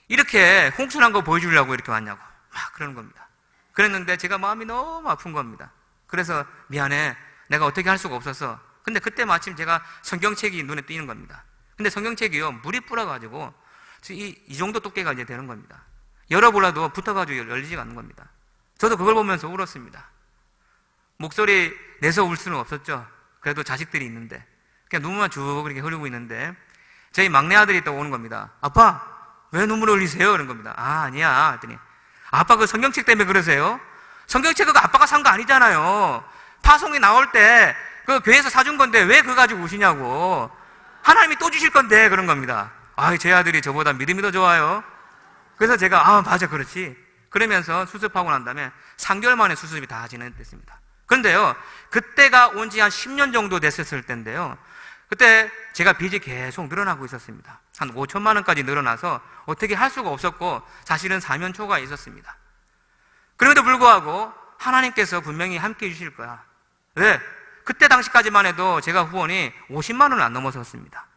이렇게 홍수난 거 보여주려고 이렇게 왔냐고 막 그러는 겁니다. 그랬는데 제가 마음이 너무 아픈 겁니다. 그래서 미안해, 내가 어떻게 할 수가 없어서. 근데 그때 마침 제가 성경책이 눈에 띄는 겁니다. 근데 성경책이요 물이 불어가지고 이 정도 두께가 이제 되는 겁니다. 열어보려도 붙어가지고 열리지가 않는 겁니다. 저도 그걸 보면서 울었습니다. 목소리 내서 울 수는 없었죠. 그래도 자식들이 있는데 그냥 눈물만 쭉 이렇게 흐르고 있는데 저희 막내 아들이 또 오는 겁니다. 아빠 왜 눈물 흘리세요? 그런 겁니다. 아니야 했더니 아빠 그 성경책 때문에 그러세요? 성경책 그거 아빠가 산 거 아니잖아요. 파송이 나올 때 그 교회에서 사준 건데 왜 그거 가지고 우시냐고. 하나님이 또 주실 건데 그런 겁니다. 제 아들이 저보다 믿음이 더 좋아요. 그래서 제가 맞아 그렇지 그러면서 수습하고 난 다음에 3개월 만에 수습이 다 진행됐습니다. 그런데요 그때가 온 지 한 10년 정도 됐었을 때인데요 그때 제가 빚이 계속 늘어나고 있었습니다. 한 5천만 원까지 늘어나서 어떻게 할 수가 없었고 사실은 사면초가 있었습니다. 그럼에도 불구하고 하나님께서 분명히 함께 해주실 거야. 왜? 그때 당시까지만 해도 제가 후원이 50만 원을 안 넘어섰습니다.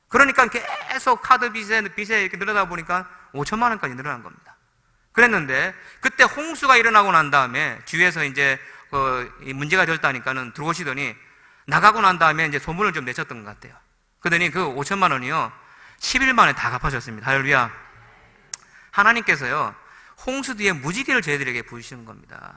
그러니까 계속 카드 빚에 이렇게 늘어나다 보니까 5천만 원까지 늘어난 겁니다. 그랬는데 그때 홍수가 일어나고 난 다음에 주위에서 이제 문제가 됐다니까는 들어오시더니 나가고 난 다음에 이제 소문을 좀 내셨던 것 같아요. 그러더니 그 5천만 원이요 10일 만에 다 갚아졌습니다. 할렐루야. 하나님께서요 홍수 뒤에 무지개를 저희들에게 부으시는 겁니다.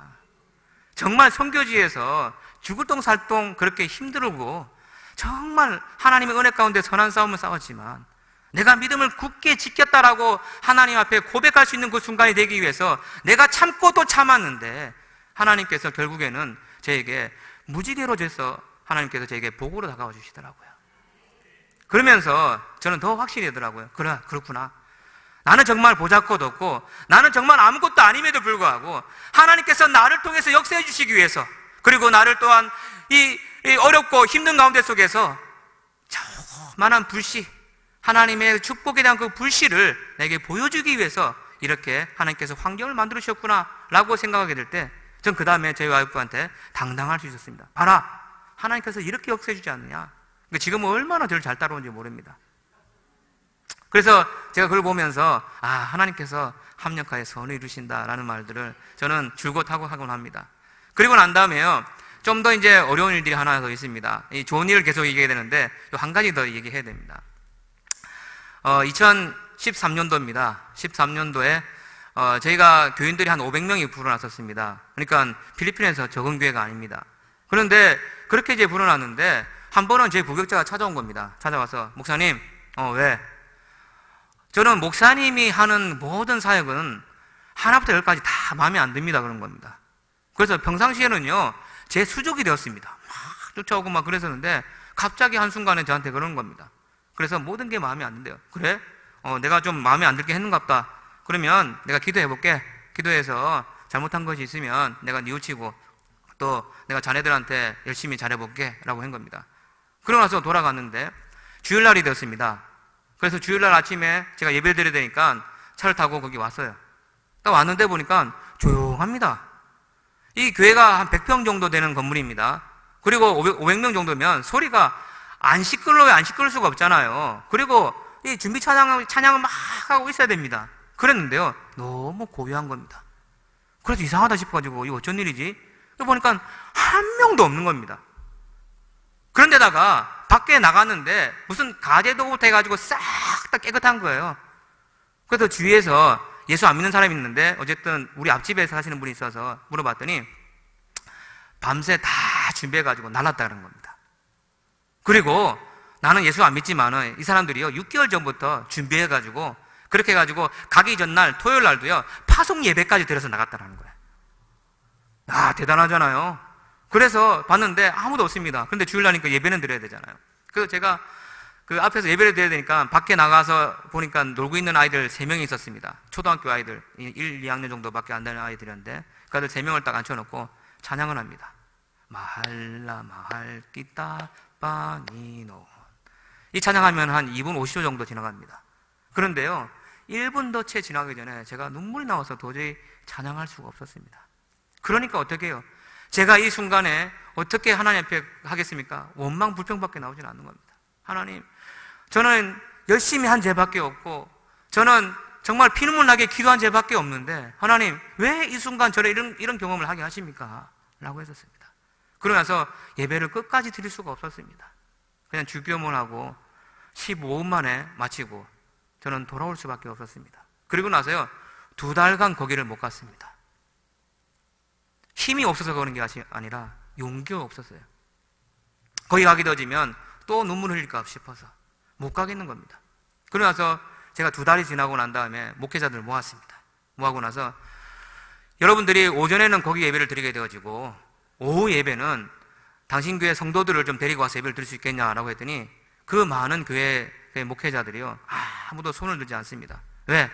정말 선교지에서 죽을 똥 살 똥 그렇게 힘들고 정말 하나님의 은혜 가운데 선한 싸움을 싸웠지만 내가 믿음을 굳게 지켰다라고 하나님 앞에 고백할 수 있는 그 순간이 되기 위해서 내가 참고 또 참았는데 하나님께서 결국에는 저에게 무지개로 줘서 하나님께서 저에게 복으로 다가와 주시더라고요. 그러면서 저는 더 확실히 되더라고요. 그래, 그렇구나. 나는 정말 보잘것없고 나는 정말 아무것도 아님에도 불구하고 하나님께서 나를 통해서 역사해 주시기 위해서 그리고 나를 또한 이 어렵고 힘든 가운데 속에서 조그만한 불씨 하나님의 축복에 대한 그 불씨를 내게 보여주기 위해서 이렇게 하나님께서 환경을 만들어 주셨구나 라고 생각하게 될 때 전 그 다음에 저희 와이프한테 당당할 수 있었습니다. 봐라, 하나님께서 이렇게 역사해 주지 않느냐. 지금은 얼마나 저를 잘 따라오는지 모릅니다. 그래서 제가 그걸 보면서 하나님께서 합력하여 선을 이루신다라는 말들을 저는 줄곧 하곤 합니다. 그리고 난 다음에요 좀 더 이제 어려운 일들이 하나 더 있습니다. 이 좋은 일을 계속 얘기해야 되는데 한 가지 더 얘기해야 됩니다. 2013년도입니다. 13년도에 저희가 교인들이 한 500명이 불어났었습니다. 그러니까 필리핀에서 적은 교회가 아닙니다. 그런데 그렇게 이제 불어났는데 한 번은 제 부격자가 찾아온 겁니다. 찾아와서 목사님, 왜? 저는 목사님이 하는 모든 사역은 하나부터 열까지 다 마음에 안 듭니다. 그런 겁니다. 그래서 평상시에는요 제 수족이 되었습니다. 막 쫓아오고 막 그랬었는데 갑자기 한순간에 저한테 그러는 겁니다. 그래서 모든 게 마음에 안 든대요. 그래? 내가 좀 마음에 안 들게 했는갑다. 그러면 내가 기도해볼게. 기도해서 잘못한 것이 있으면 내가 뉘우치고 또 내가 자네들한테 열심히 잘해볼게 라고 한 겁니다. 그러고 나서 돌아갔는데 주일날이 되었습니다. 그래서 주일날 아침에 제가 예배를 드려야 되니까 차를 타고 거기 왔어요. 딱 왔는데 보니까 조용합니다. 이 교회가 한 100평 정도 되는 건물입니다. 그리고 500명 정도면 소리가 안 시끄러울 수가 없잖아요. 그리고 이 준비 찬양을 막 하고 있어야 됩니다. 그랬는데요, 너무 고요한 겁니다. 그래서 이상하다 싶어가지고 이거 어쩐 일이지? 보니까 한 명도 없는 겁니다. 그런데다가 밖에 나갔는데 무슨 가재도부터 해가지고 싹 다 깨끗한 거예요. 그래서 주위에서 예수 안 믿는 사람이 있는데 어쨌든 우리 앞집에 사시는 분이 있어서 물어봤더니 밤새 다 준비해가지고 날랐다는 겁니다. 그리고 나는 예수 안 믿지만은 이 사람들이요 6개월 전부터 준비해가지고 그렇게 해가지고 가기 전날 토요일 날도요 파송 예배까지 드려서 나갔다는 거예요. 아, 대단하잖아요. 그래서 봤는데 아무도 없습니다. 그런데 주일날이니까 예배는 드려야 되잖아요. 그래서 제가 그 앞에서 예배를 드려야 되니까 밖에 나가서 보니까 놀고 있는 아이들 3명이 있었습니다. 초등학교 아이들 1, 2학년 정도밖에 안 되는 아이들이었는데 그 아이들 3명을 딱 앉혀놓고 찬양을 합니다. 마할라 마할 끼따 빠니노. 이 찬양하면 한 2분 50초 정도 지나갑니다. 그런데요 1분도 채 지나기 전에 제가 눈물이 나와서 도저히 찬양할 수가 없었습니다. 그러니까 어떻게 해요? 제가 이 순간에 어떻게 하나님 앞에 하겠습니까? 원망 불평밖에 나오진 않는 겁니다. 하나님, 저는 열심히 한 죄밖에 없고 저는 정말 피눈물 나게 기도한 죄밖에 없는데 하나님 왜 이 순간 저를 이런 경험을 하게 하십니까? 라고 했었습니다. 그러고 나서 예배를 끝까지 드릴 수가 없었습니다. 그냥 주교문하고 15분 만에 마치고 저는 돌아올 수밖에 없었습니다. 그리고 나서요 2달간 거기를 못 갔습니다. 힘이 없어서 그런 게 아니라 용기가 없었어요. 거기 가게 되어지면 또 눈물 흘릴까 싶어서 못 가겠는 겁니다. 그러고 나서 제가 2달이 지나고 난 다음에 목회자들 모았습니다. 모아고 나서 여러분들이 오전에는 거기 예배를 드리게 되어지고 오후 예배는 당신 교회 성도들을 좀 데리고 와서 예배를 드릴 수 있겠냐라고 했더니 그 많은 교회 목회자들이요 아무도 손을 들지 않습니다. 왜?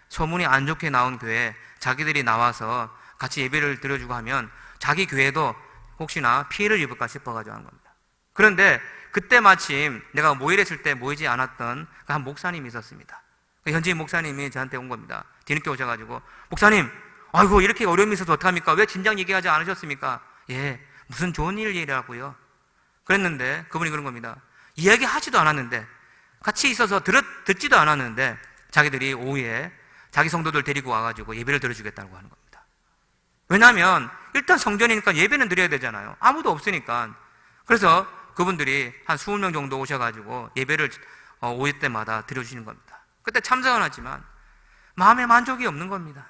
소문이 안 좋게 나온 교회 자기들이 나와서 같이 예배를 드려주고 하면 자기 교회도 혹시나 피해를 입을까 싶어가지고 하는 겁니다. 그런데 그때 마침 내가 모일했을 때 모이지 않았던 한 목사님이 있었습니다. 현지인 목사님이 저한테 온 겁니다. 뒤늦게 오셔가지고 목사님 아이고 이렇게 어려움이 있어서 어떡합니까? 왜 진작 얘기하지 않으셨습니까? 예, 무슨 좋은 일이라고요. 그랬는데 그분이 그런 겁니다. 이야기하지도 않았는데 같이 있어서 듣지도 않았는데 자기들이 오후에 자기 성도들 데리고 와가지고 예배를 드려주겠다고 하는 겁니다. 왜냐하면 일단 성전이니까 예배는 드려야 되잖아요. 아무도 없으니까. 그래서 그분들이 한 20명 정도 오셔가지고 예배를 오후 때마다 드려주시는 겁니다. 그때 참석은 하지만 마음에 만족이 없는 겁니다.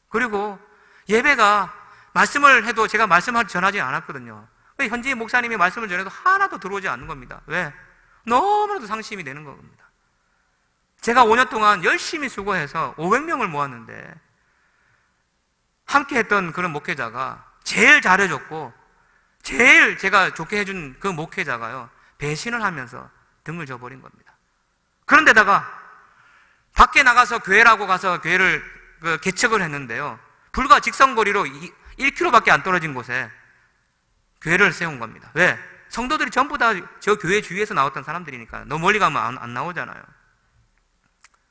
그리고 예배가 말씀을 해도 제가 말씀을 전하지 않았거든요. 현지 목사님이 말씀을 전해도 하나도 들어오지 않는 겁니다. 왜? 너무나도 상심이 되는 겁니다. 제가 5년 동안 열심히 수고해서 500명을 모았는데 함께 했던 그런 목회자가 제일 잘해줬고 제일 제가 좋게 해준 그 목회자가요 배신을 하면서 등을 져버린 겁니다. 그런데다가 밖에 나가서 교회라고 가서 교회를 개척을 했는데요 불과 직선거리로 1km밖에 안 떨어진 곳에 교회를 세운 겁니다. 왜? 성도들이 전부 다 저 교회 주위에서 나왔던 사람들이니까 너무 멀리 가면 안 나오잖아요.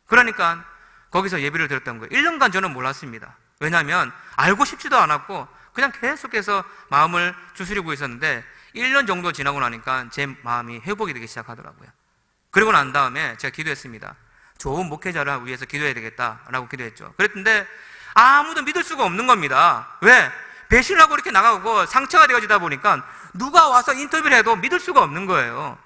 그러니까 거기서 예배를 드렸던 거예요. 1년간 저는 몰랐습니다. 왜냐하면 알고 싶지도 않았고 그냥 계속해서 마음을 추스리고 있었는데 1년 정도 지나고 나니까 제 마음이 회복이 되기 시작하더라고요. 그리고 난 다음에 제가 기도했습니다. 좋은 목회자를 위해서 기도해야 되겠다라고 기도했죠. 그랬는데 아무도 믿을 수가 없는 겁니다. 왜? 배신을 하고 이렇게 나가고 상처가 되어지다 보니까 누가 와서 인터뷰를 해도 믿을 수가 없는 거예요.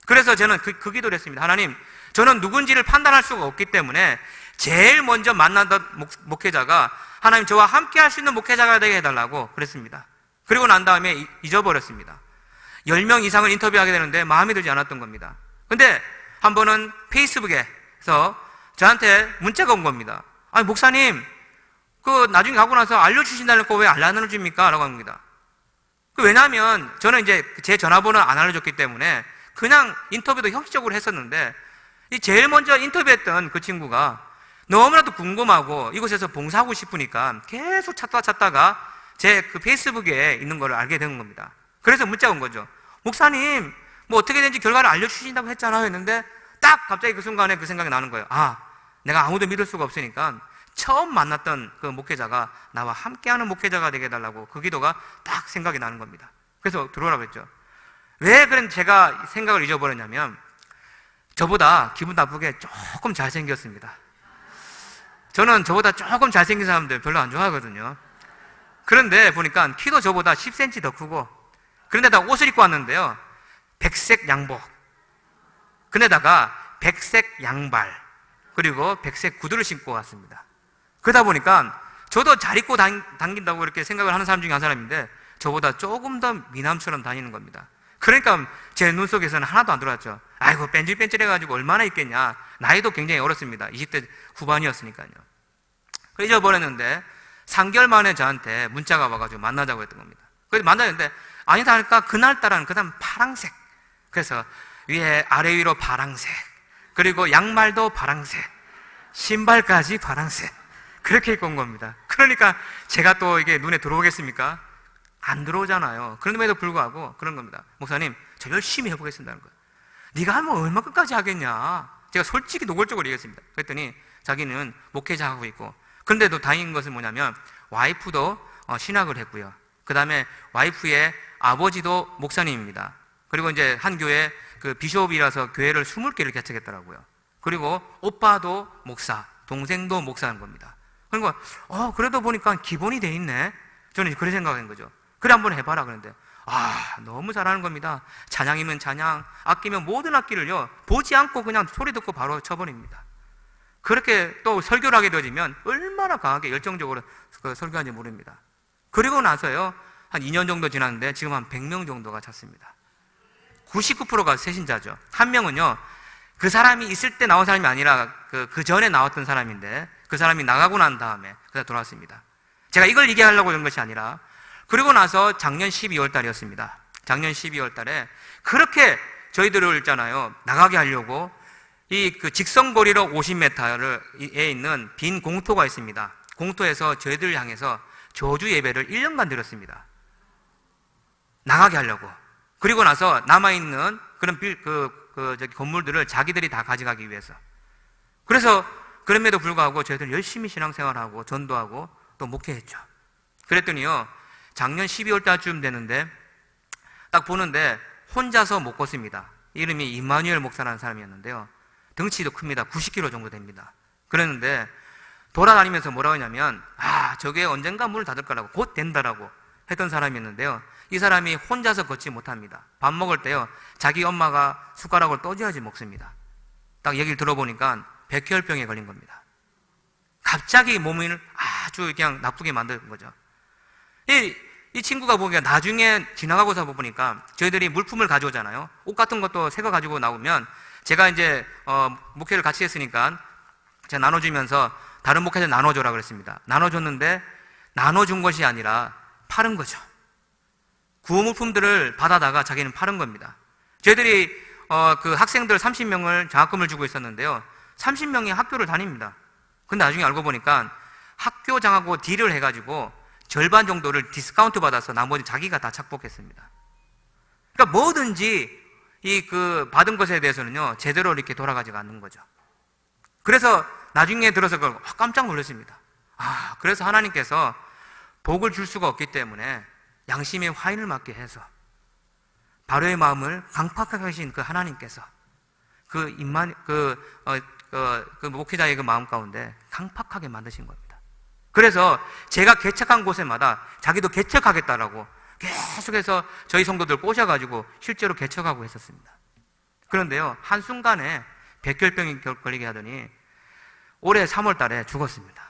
그래서 저는 그 기도를 했습니다. 하나님, 저는 누군지를 판단할 수가 없기 때문에 제일 먼저 만났던 목회자가 하나님 저와 함께 할 수 있는 목회자가 되게 해달라고 그랬습니다. 그리고 난 다음에 잊어버렸습니다. 10명 이상을 인터뷰하게 되는데 마음에 들지 않았던 겁니다. 근데 한 번은 페이스북에서 저한테 문자가 온 겁니다. 아니 목사님 그 나중에 가고 나서 알려주신다는 거 왜 안 알려줍니까? 라고 합니다. 왜냐하면 저는 이제 제 전화번호를 안 알려줬기 때문에 그냥 인터뷰도 형식적으로 했었는데 이 제일 먼저 인터뷰했던 그 친구가 너무나도 궁금하고 이곳에서 봉사하고 싶으니까 계속 찾다가 제 그 페이스북에 있는 걸 알게 된 겁니다. 그래서 문자가 온 거죠. 목사님 뭐 어떻게 된지 결과를 알려주신다고 했잖아요 했는데 딱 갑자기 그 순간에 그 생각이 나는 거예요. 아, 내가 아무도 믿을 수가 없으니까 처음 만났던 그 목회자가 나와 함께하는 목회자가 되게 해달라고 그 기도가 딱 생각이 나는 겁니다. 그래서 들어오라고 했죠. 왜 그런 제가 생각을 잊어버렸냐면 저보다 기분 나쁘게 조금 잘생겼습니다. 저는 저보다 조금 잘생긴 사람들 별로 안 좋아하거든요. 그런데 보니까 키도 저보다 10cm 더 크고, 그런데다 옷을 입고 왔는데요, 백색 양복, 그런데다가 백색 양발, 그리고 백색 구두를 신고 왔습니다. 그러다 보니까 저도 잘 입고 다닌다고 이렇게 생각을 하는 사람 중에 한 사람인데, 저보다 조금 더 미남처럼 다니는 겁니다. 그러니까 제 눈 속에서는 하나도 안 들어왔죠. 아이고, 뺀질뺀질해가지고 얼마나 입겠냐. 나이도 굉장히 어렸습니다. 20대 후반이었으니까요. 잊어버렸는데 3개월 만에 저한테 문자가 와가지고 만나자고 했던 겁니다. 그래서 만나는데 아니다 하니까 그날따라는 그다음 파랑색, 그래서 위에 아래 위로 파랑색, 그리고 양말도 파랑색, 신발까지 파랑색, 그렇게 입고 온 겁니다. 그러니까 제가 또 이게 눈에 들어오겠습니까? 안 들어오잖아요. 그럼에도 불구하고 그런 겁니다. 목사님, 저 열심히 해보겠습니다는 거예요. 네가 하면 얼마 끝까지 하겠냐. 제가 솔직히 노골적으로 얘기했습니다. 그랬더니 자기는 목회자 하고 있고, 그런데도 다행인 것은 뭐냐면 와이프도 신학을 했고요. 그 다음에 와이프의 아버지도 목사님입니다. 그리고 이제 한 교회 그 비숍이라서 교회를 20개를 개척했더라고요. 그리고 오빠도 목사, 동생도 목사인 겁니다. 그러니까 그래도 보니까 기본이 돼 있네. 저는 그런 생각한 거죠. 그래 한번 해봐라. 그런데 너무 잘하는 겁니다. 찬양이면 찬양, 악기면 모든 악기를요 보지 않고 그냥 소리 듣고 바로 쳐버립니다. 그렇게 또 설교를 하게 되어지면 얼마나 강하게 열정적으로 설교하는지 모릅니다. 그리고 나서요 한 2년 정도 지났는데 지금 한 100명 정도가 찼습니다. 99%가 새신자죠. 한 명은요, 그 사람이 있을 때 나온 사람이 아니라 그 전에 나왔던 사람인데, 그 사람이 나가고 난 다음에 그다 돌아왔습니다. 제가 이걸 얘기하려고 한 것이 아니라, 그리고 나서 작년 12월 달이었습니다. 작년 12월 달에 그렇게 저희들을 있잖아요, 나가게 하려고 그 직선거리로 50m에 있는 빈 공터가 있습니다. 공터에서 저희들을 향해서 저주 예배를 1년간 드렸습니다. 나가게 하려고. 그리고 나서 남아있는 그런 건물들을 자기들이 다 가져가기 위해서. 그래서 그럼에도 불구하고 저희들 열심히 신앙생활하고 전도하고 또 목회했죠. 그랬더니요, 작년 12월 달쯤 되는데 딱 보는데 혼자서 못 걷습니다. 이름이 이마누엘 목사라는 사람이었는데요, 덩치도 큽니다. 90kg 정도 됩니다. 그랬는데 돌아다니면서 뭐라고 하냐면 저게 언젠가 문을 닫을 거라고, 곧 된다라고 했던 사람이었는데요, 이 사람이 혼자서 걷지 못합니다. 밥 먹을 때요 자기 엄마가 숟가락을 떠줘야지 먹습니다. 딱 얘기를 들어보니까 백혈병에 걸린 겁니다. 갑자기 몸을 아주 그냥 나쁘게 만든 거죠. 이 친구가 보기가 나중에 지나가고서 보니까 저희들이 물품을 가져오잖아요. 옷 같은 것도 새 거 가지고 나오면 제가 이제 목회를 같이 했으니까 제가 나눠주면서 다른 목회자 나눠줘라 그랬습니다. 나눠줬는데 나눠준 것이 아니라 파는 거죠. 구호물품들을 받아다가 자기는 파는 겁니다. 저희들이 그 학생들 30명을 장학금을 주고 있었는데요, 30명이 학교를 다닙니다. 근데 나중에 알고 보니까 학교 장하고 딜을 해가지고 절반 정도를 디스카운트 받아서 나머지 자기가 다 착복했습니다. 그러니까 뭐든지 받은 것에 대해서는요 제대로 이렇게 돌아가지가 않는 거죠. 그래서 나중에 들어서 깜짝 놀랐습니다. 그래서 하나님께서 복을 줄 수가 없기 때문에 양심의 화인을 맞게 해서 바로의 마음을 강팍하게 하신 그 하나님께서 그 목회자의 그 마음 가운데 강팍하게 만드신 겁니다. 그래서 제가 개척한 곳에마다 자기도 개척하겠다라고 계속해서 저희 성도들 꼬셔가지고 실제로 개척하고 했었습니다. 그런데요, 한순간에 백혈병이 걸리게 하더니 올해 3월 달에 죽었습니다.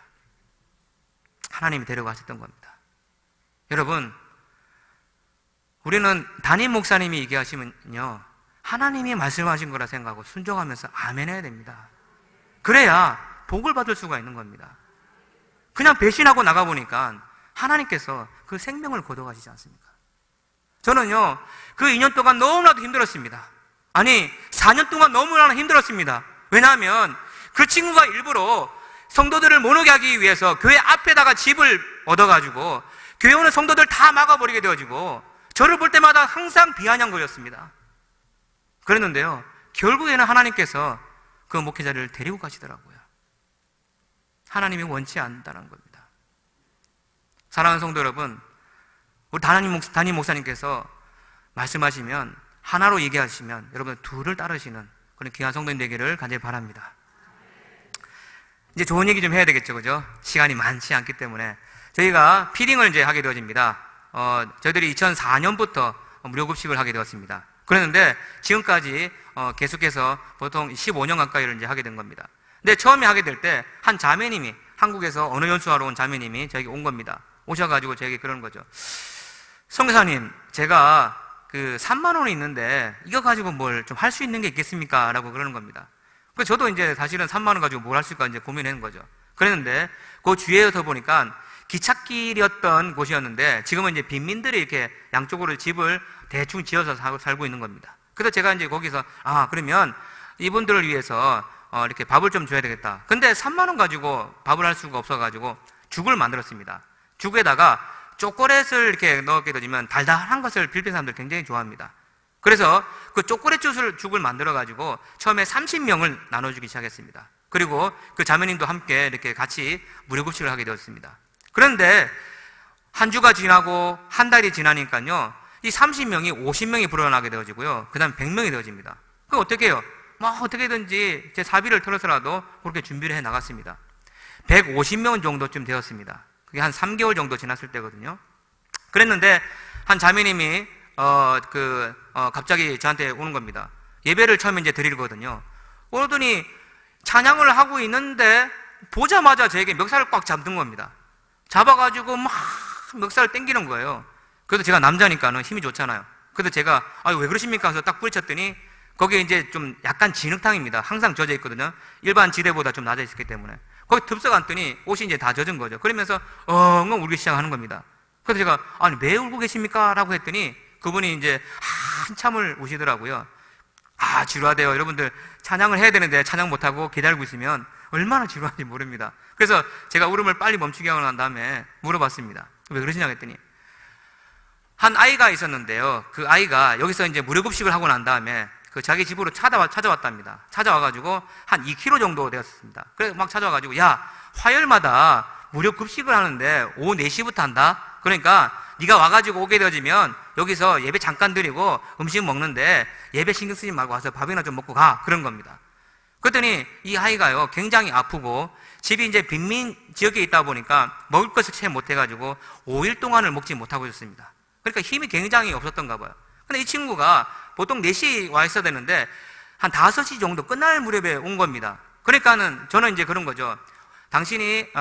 하나님이 데려가셨던 겁니다. 여러분, 우리는 담임 목사님이 얘기하시면요 하나님이 말씀하신 거라 생각하고 순종하면서 아멘 해야 됩니다. 그래야 복을 받을 수가 있는 겁니다. 그냥 배신하고 나가보니까 하나님께서 그 생명을 거둬가시지 않습니까? 저는요 그 2년 동안 너무나도 힘들었습니다. 아니 4년 동안 너무나 힘들었습니다. 왜냐하면 그 친구가 일부러 성도들을 못 오게 하기 위해서 교회 앞에다가 집을 얻어가지고 교회 오는 성도들 다 막아버리게 되어지고 저를 볼 때마다 항상 비아냥거렸습니다. 그랬는데요 결국에는 하나님께서 그 목회자를 데리고 가시더라고요. 하나님이 원치 않는다는 겁니다. 사랑하는 성도 여러분, 우리 담임 목사님께서 말씀하시면 하나로 얘기하시면 여러분 둘을 따르시는 그런 귀한 성도님 되기를 간절히 바랍니다. 이제 좋은 얘기 좀 해야 되겠죠, 그죠? 시간이 많지 않기 때문에 저희가 피딩을 이제 하게 되어집니다. 저희들이 2004년부터 무료급식을 하게 되었습니다. 그랬는데 지금까지 계속해서 보통 15년 가까이를 이제 하게 된 겁니다. 근데 처음에 하게 될 때 한 자매님이, 한국에서 언어 연수하러 온 자매님이 저에게 온 겁니다. 오셔가지고 저에게 그러는 거죠. 선교사님, 제가 그 3만 원이 있는데 이거 가지고 뭘 좀 할 수 있는 게 있겠습니까? 라고 그러는 겁니다. 그래서 저도 이제 사실은 3만 원 가지고 뭘 할 수 있을까 이제 고민하는 거죠. 그랬는데 그 주위에서 보니까 기찻길이었던 곳이었는데 지금은 이제 빈민들이 이렇게 양쪽으로 집을 대충 지어서 살고 있는 겁니다. 그래서 제가 이제 거기서 그러면 이분들을 위해서 이렇게 밥을 좀 줘야 되겠다. 근데 3만 원 가지고 밥을 할 수가 없어가지고 죽을 만들었습니다. 죽에다가 초콜릿을 이렇게 넣게 되면 달달한 것을 필리핀 사람들 굉장히 좋아합니다. 그래서 그 초콜릿 죽을 만들어가지고 처음에 30명을 나눠주기 시작했습니다. 그리고 그 자매님도 함께 이렇게 같이 무료급식을 하게 되었습니다. 그런데 한 주가 지나고 한 달이 지나니까요, 이 30명이 50명이 불어나게 되어지고요, 그 다음 100명이 되어집니다. 그럼 어떻게 해요? 어떻게든지 제 사비를 털어서라도 그렇게 준비를 해 나갔습니다. 150명 정도쯤 되었습니다. 그게 한 3개월 정도 지났을 때거든요. 그랬는데 한 자매님이 갑자기 저한테 오는 겁니다. 예배를 처음에 이제 드리거든요. 오더니 찬양을 하고 있는데 보자마자 저에게 멱살을 꽉 잡는 겁니다. 잡아가지고 막 멱살을 당기는 거예요. 그래서 제가 남자니까는 힘이 좋잖아요. 그래서 제가 왜 그러십니까? 해서 딱 뿌리쳤더니 거기에 이제 좀 약간 진흙탕입니다. 항상 젖어 있거든요. 일반 지대보다 좀 낮아 있었기 때문에. 거기 듭석 앉더니 옷이 이제 다 젖은 거죠. 그러면서 엉엉 울기 시작하는 겁니다. 그래서 제가 왜 울고 계십니까? 라고 했더니 그분이 이제 한참을 우시더라고요. 지루하대요. 여러분들 찬양을 해야 되는데 찬양 못하고 기다리고 있으면 얼마나 지루한지 모릅니다. 그래서 제가 울음을 빨리 멈추게 하고 난 다음에 물어봤습니다. 왜 그러시냐고 했더니 한 아이가 있었는데요. 그 아이가 여기서 이제 무료급식을 하고 난 다음에 그 자기 집으로 찾아왔답니다. 찾아와가지고 한 2km 정도 되었습니다. 그래서 막 찾아와가지고 화요일마다 무료급식을 하는데 오후 4시부터 한다? 그러니까 네가 와가지고 오게 되어지면 여기서 예배 잠깐 드리고 음식 먹는데 예배 신경 쓰지 말고 와서 밥이나 좀 먹고 가. 그런 겁니다. 그랬더니 이 아이가요, 굉장히 아프고 집이 이제 빈민 지역에 있다 보니까 먹을 것을 채 못해가지고 5일 동안을 먹지 못하고 있었습니다. 그러니까 힘이 굉장히 없었던가 봐요. 근데 이 친구가 보통 4시 와 있어야 되는데 한 5시 정도 끝날 무렵에 온 겁니다. 그러니까는 저는 이제 그런 거죠. 당신이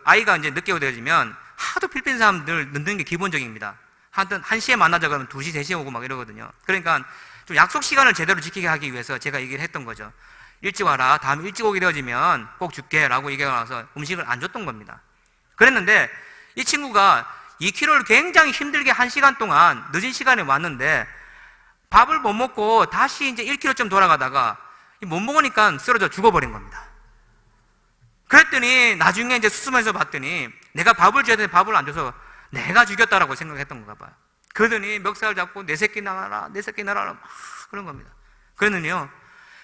아이가 이제 늦게 되어지면 하도 필리핀 사람들 늦는 게 기본적입니다. 하여튼 1시에 만나자 그러면 2시, 3시에 오고 막 이러거든요. 그러니까 좀 약속 시간을 제대로 지키게 하기 위해서 제가 얘기를 했던 거죠. 일찍 와라. 다음에 일찍 오게 되어지면 꼭 줄게. 라고 얘기가 나와서 음식을 안 줬던 겁니다. 그랬는데 이 친구가 2km를 굉장히 힘들게 1시간 동안 늦은 시간에 왔는데 밥을 못 먹고 다시 이제 1km쯤 돌아가다가 못 먹으니까 쓰러져 죽어버린 겁니다. 그랬더니 나중에 이제 수습해서 봤더니 내가 밥을 줘야 되는데 밥을 안 줘서 내가 죽였다라고 생각했던 건가 봐요. 그러더니 멱살을 잡고 내 새끼 나가라, 내 새끼 나가라 막 그런 겁니다. 그랬더니요,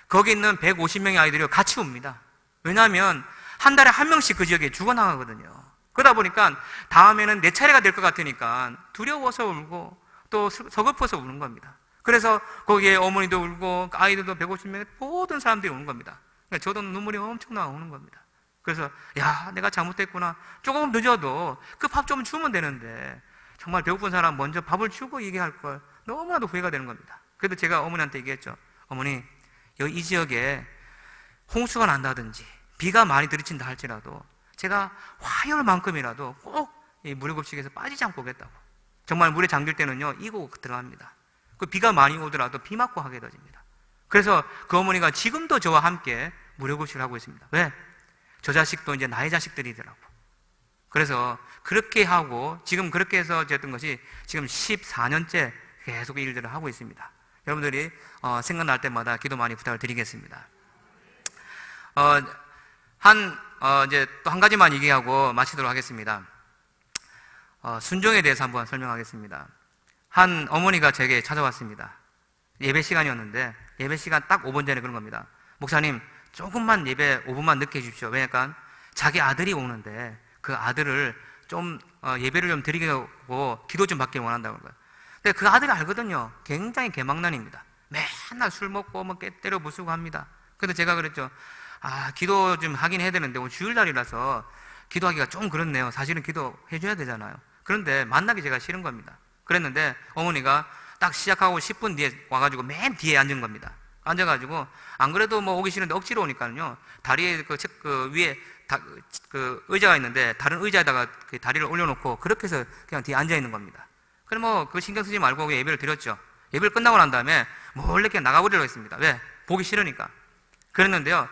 거기 있는 150명의 아이들이 같이 옵니다. 왜냐하면 한 달에 한 명씩 그 지역에 죽어나가거든요. 그러다 보니까 다음에는 내 차례가 될 것 같으니까 두려워서 울고 또 서글퍼서 우는 겁니다. 그래서 거기에 어머니도 울고 아이들도 150명의 모든 사람들이 우는 겁니다. 그러니까 저도 눈물이 엄청 나오는 겁니다. 그래서 내가 잘못했구나. 조금 늦어도 그 밥 좀 주면 되는데 정말 배고픈 사람 먼저 밥을 주고 얘기할 걸 너무나도 후회가 되는 겁니다. 그래도 제가 어머니한테 얘기했죠. 어머니, 이 지역에 홍수가 난다든지 비가 많이 들이친다 할지라도 제가 화요일만큼이라도 꼭 이 무료급식에서 빠지지 않고 오겠다고. 정말 물에 잠길 때는요, 이고 들어갑니다. 그 비가 많이 오더라도 비 맞고 하게 되어집니다. 그래서 그 어머니가 지금도 저와 함께 무료급식을 하고 있습니다. 왜? 저 자식도 이제 나의 자식들이더라고. 그래서 그렇게 하고 지금 그렇게 해서 됐던 것이 지금 14년째 계속 이 일들을 하고 있습니다. 여러분들이 생각날 때마다 기도 많이 부탁을 드리겠습니다. 이제 또 한 가지만 얘기하고 마치도록 하겠습니다. 순종에 대해서 한번 설명하겠습니다. 한 어머니가 제게 찾아왔습니다. 예배 시간이었는데 예배 시간 딱 5분 전에 그런 겁니다. 목사님, 조금만 예배 5분만 늦게 해주십시오. 왜냐하면 자기 아들이 오는데 그 아들을 좀 예배를 좀 드리고 기도 좀 받길 원한다고 그런 거예요. 근데 그 아들이 알거든요. 굉장히 개망난입니다. 맨날 술 먹고 뭐 때려 부수고 합니다. 그래서 제가 그랬죠. 기도 좀 하긴 해야 되는데 오늘 주일날이라서 기도하기가 좀 그렇네요. 사실은 기도해 줘야 되잖아요. 그런데 만나기 제가 싫은 겁니다. 그랬는데 어머니가 딱 시작하고 10분 뒤에 와가지고 맨 뒤에 앉은 겁니다. 앉아가지고 안 그래도 뭐 오기 싫은데 억지로 오니까요, 다리에 그 위에 그 의자가 있는데 다른 의자에다가 그 다리를 올려놓고 그렇게 해서 그냥 뒤에 앉아 있는 겁니다. 그럼 뭐 그 신경 쓰지 말고 예배를 드렸죠. 예배를 끝나고 난 다음에 몰래 그냥 나가버리려고 했습니다. 왜? 보기 싫으니까. 그랬는데요,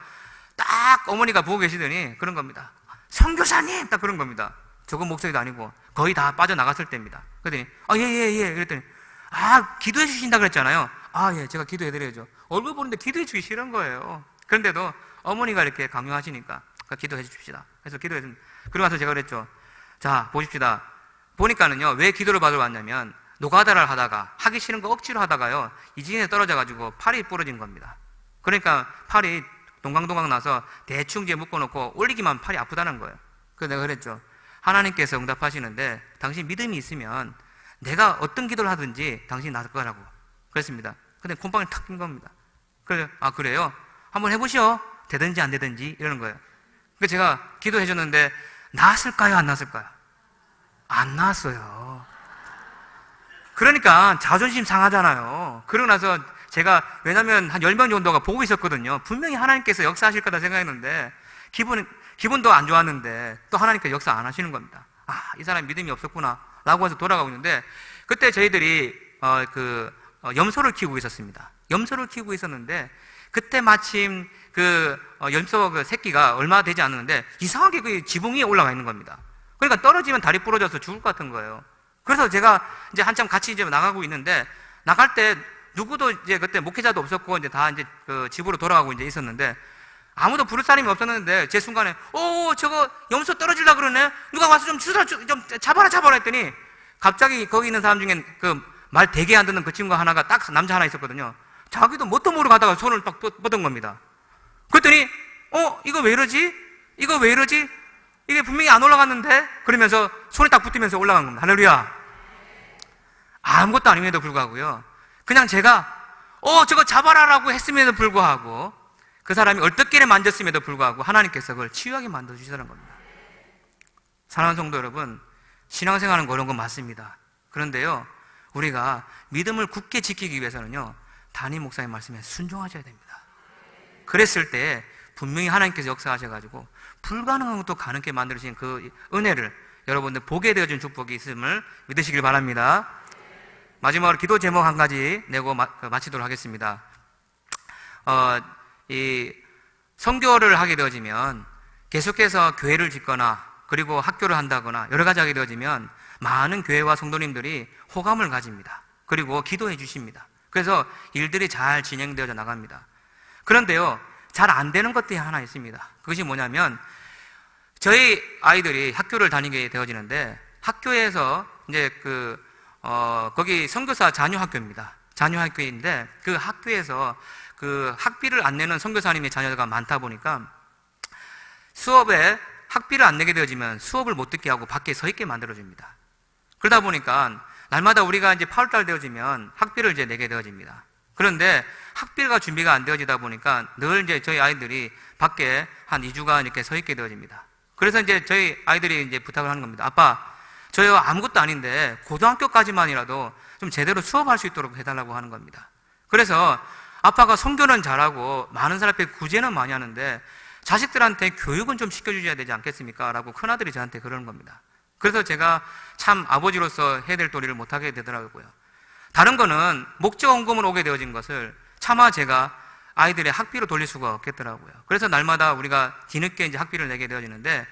딱 어머니가 보고 계시더니 그런 겁니다. 선교사님! 딱 그런 겁니다. 조금 목소리도 아니고 거의 다 빠져나갔을 때입니다. 그랬더니 예. 그랬더니 기도해 주신다 그랬잖아요. 예, 제가 기도해 드려야죠. 얼굴 보는데 기도해 주기 싫은 거예요. 그런데도 어머니가 이렇게 강요하시니까 기도해 주십시다. 그래서 기도해 줍니다. 그러고 나서 제가 그랬죠. 자, 보십시다. 보니까는요, 왜 기도를 받으러 왔냐면 노가다를 하다가 하기 싫은 거 억지로 하다가요, 이 지진에 떨어져가지고 팔이 부러진 겁니다. 그러니까 팔이 동강동강 나서 대충 이제 묶어놓고 올리기만 팔이 아프다는 거예요. 그래서 내가 그랬죠. 하나님께서 응답하시는데 당신 믿음이 있으면 내가 어떤 기도를 하든지 당신이 나설 거라고 그랬습니다. 근데 콤빵이 탁 낀 겁니다. 그래서 그래요? 한번 해보시오. 되든지 안 되든지 이러는 거예요. 그래서 제가 기도해 줬는데 나았을까요? 안 나았을까요? 안 나았어요. 그러니까 자존심 상하잖아요. 그러고 나서 제가, 왜냐면 한 10명 정도가 보고 있었거든요. 분명히 하나님께서 역사하실 거다 생각했는데 기분도 안 좋았는데 또 하나님께서 역사 안 하시는 겁니다. 이 사람이 믿음이 없었구나 라고 해서 돌아가고 있는데, 그때 저희들이 염소를 키우고 있었습니다. 염소를 키우고 있었는데 그때 마침 염소 그 새끼가 얼마 되지 않았는데 이상하게 그 지붕 위에 올라가 있는 겁니다. 그러니까 떨어지면 다리 부러져서 죽을 것 같은 거예요. 그래서 제가 이제 한참 같이 이제 나가고 있는데, 나갈 때 누구도 이제 그때 목회자도 없었고 이제 다 이제 그 집으로 돌아가고 이제 있었는데 아무도 부를 사람이 없었는데 제 순간에 저거 염소 떨어질라 그러네. 누가 와서 좀 잡아라 했더니 갑자기 거기 있는 사람 중에 그 말 되게 안 듣는 그 친구가 하나가 딱 남자 하나 있었거든요. 자기도 뭣도 모르고 가다가 손을 딱 뻗은 겁니다. 그랬더니 이거 왜 이러지? 이게 분명히 안 올라갔는데? 그러면서 손에 딱 붙으면서 올라간 겁니다. 할렐루야. 아무것도 아님에도 불구하고요, 그냥 제가 저거 잡아라라고 했음에도 불구하고 그 사람이 얼떨결에 만졌음에도 불구하고 하나님께서 그걸 치유하게 만들어주시다는 겁니다. 사랑하는 성도 여러분, 신앙생활은 어려운 건 맞습니다. 그런데요, 우리가 믿음을 굳게 지키기 위해서는요, 담임 목사님 말씀에 순종하셔야 됩니다. 그랬을 때 분명히 하나님께서 역사하셔가지고 불가능한 것도 가능하게 만들어주신 그 은혜를 여러분들 보게 되어준 축복이 있음을 믿으시길 바랍니다. 마지막으로 기도 제목 한 가지 내고 마치도록 하겠습니다. 이 선교를 하게 되어지면 계속해서 교회를 짓거나 그리고 학교를 한다거나 여러 가지 하게 되어지면 많은 교회와 성도님들이 호감을 가집니다. 그리고 기도해 주십니다. 그래서 일들이 잘 진행되어져 나갑니다. 그런데요, 잘 안 되는 것들이 하나 있습니다. 그것이 뭐냐면, 저희 아이들이 학교를 다니게 되어지는데 학교에서 이제 거기 선교사 자녀학교입니다. 자녀학교인데 그 학교에서 그 학비를 안 내는 선교사님의 자녀가 많다 보니까 수업에 학비를 안 내게 되어지면 수업을 못 듣게 하고 밖에 서 있게 만들어줍니다. 그러다 보니까 날마다 우리가 이제 8월달 되어지면 학비를 이제 내게 되어집니다. 그런데 학비가 준비가 안 되어지다 보니까 늘 이제 저희 아이들이 밖에 한 2주간 이렇게 서 있게 되어집니다. 그래서 이제 저희 아이들이 이제 부탁을 하는 겁니다. 아빠, 저희 아무것도 아닌데 고등학교까지만이라도 좀 제대로 수업할 수 있도록 해달라고 하는 겁니다. 그래서 아빠가 선교는 잘하고 많은 사람 앞에 구제는 많이 하는데 자식들한테 교육은 좀 시켜주셔야 되지 않겠습니까? 라고 큰아들이 저한테 그러는 겁니다. 그래서 제가 참 아버지로서 해야 될 도리를 못하게 되더라고요. 다른 거는 목적 헌금으로 오게 되어진 것을 차마 제가 아이들의 학비로 돌릴 수가 없겠더라고요. 그래서 날마다 우리가 뒤늦게 이제 학비를 내게 되어지는데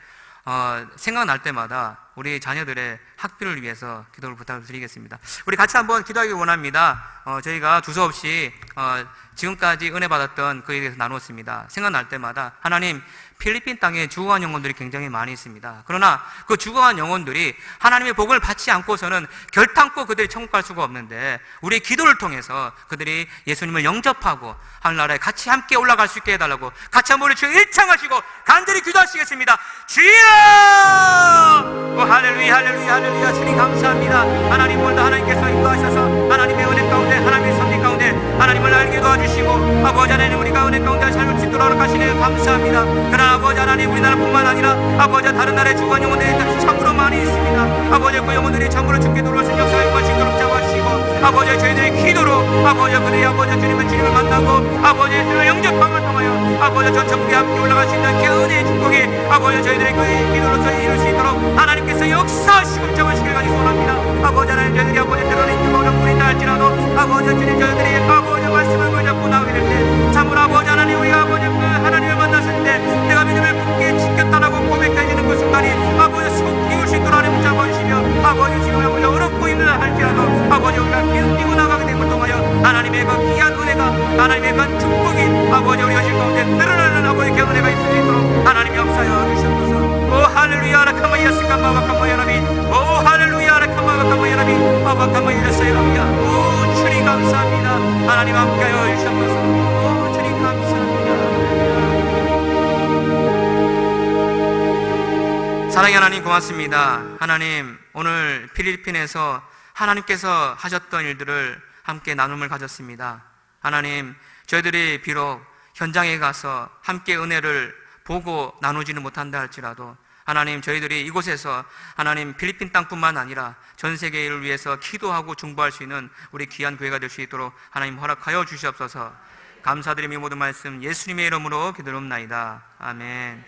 생각날 때마다 우리 자녀들의 학비를 위해서 기도를 부탁드리겠습니다. 우리 같이 한번 기도하기 원합니다. 저희가 두서없이 지금까지 은혜 받았던 그에 대해서 나누었습니다. 생각날 때마다 하나님, 필리핀 땅에 죽어간 영혼들이 굉장히 많이 있습니다. 그러나 그 죽어간 영혼들이 하나님의 복을 받지 않고서는 결탄코 그들이 천국 갈 수가 없는데 우리의 기도를 통해서 그들이 예수님을 영접하고 하늘나라에 같이 함께 올라갈 수 있게 해달라고 같이 한번 우리 주여 일창하시고 간절히 기도하시겠습니다. 주여! 할렐루야, 할렐루야, 할렐루야. 주님 감사합니다. 하나님, 오늘도 하나님께서 인도하셔서 하나님의 은혜 가운데, 하나님의 섭리 가운데 하나님을 알게 도와주시고 아버지 하나님 우리가 은혜 가운데 삶을 짓도록 하시네 감사합니다. 그러나 아버지 하나님 우리나라뿐만 아니라 아버지 다른 나라의 주관 영혼들이 참으로 많이 있습니다. 아버지 그 영혼들이 참으로 죽게 돌아오신 역사의 것이도록 잡아주시고 아버지 저희들의 기도로 아버지 그들이 아버지 주님을 만나고 아버지 주님의 영접함을 통하여 아버지 전천국에 함께 올라갈 수 있는 그 은혜의 축복이 아버지 저희들의 그 기도로서 이룰 수 있도록 하나님께서 역사하시고 잡으시길 간절히 소원합니다. 아버지 하나님 저희들이 아버지 때로는 힘들고 어려운 분이 있다 할지라도 아버지 주님 저희들이 아버지 말씀을 잡고 나오게 될 때 참으로 아버지 하나님 우리가 아버지 그 하나님을 만났을 때 내가 믿음을 굳게 지켰다라고 고백해지는 그 순간이 아버지 속 기울 수 있도록 하나님 잡아주시며 아버지 지금 아버지 어렵고 힘들다 할지라도 아버지 우리가 기울이고 나가게 됨을 통하여 하나님의 그 귀한 은혜가 하나님의 그 축복이 아버지 우리 현실 가운데 드러나는 아버지 그 은혜가 있을 수 있도록 하나님이 역사여 주셔서 오 할렐루야 라카마이야 스카마와 카마야라비 오 할렐루야 라카마와 카마야라비 아바카마이야 세라비야 오 주님 감사합니다. 하나님 함께하여 주셔서 오 주님 감사합니다. 사랑의 하나님 고맙습니다. 하나님 오늘 필리핀에서 하나님께서 하셨던 일들을 함께 나눔을 가졌습니다. 하나님 저희들이 비록 현장에 가서 함께 은혜를 보고 나누지는 못한다 할지라도 하나님 저희들이 이곳에서 하나님 필리핀 땅뿐만 아니라 전 세계를 위해서 기도하고 중보할 수 있는 우리 귀한 교회가 될 수 있도록 하나님 허락하여 주시옵소서. 감사드리며 모든 말씀 예수님의 이름으로 기도합나이다. 아멘.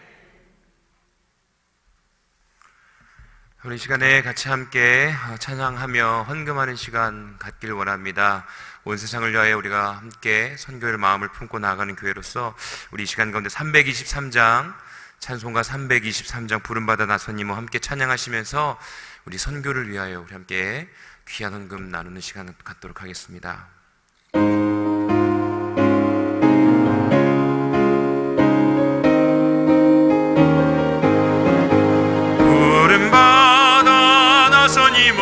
우리 시간에 같이 함께 찬양하며 헌금하는 시간 갖길 원합니다. 온 세상을 위하여 우리가 함께 선교의 마음을 품고 나아가는 교회로서 우리 이 시간 가운데 323장 찬송가 323장 부름받아 나선님과 함께 찬양하시면서 우리 선교를 위하여 우리 함께 귀한 헌금 나누는 시간 갖도록 하겠습니다. 부름받아 나선님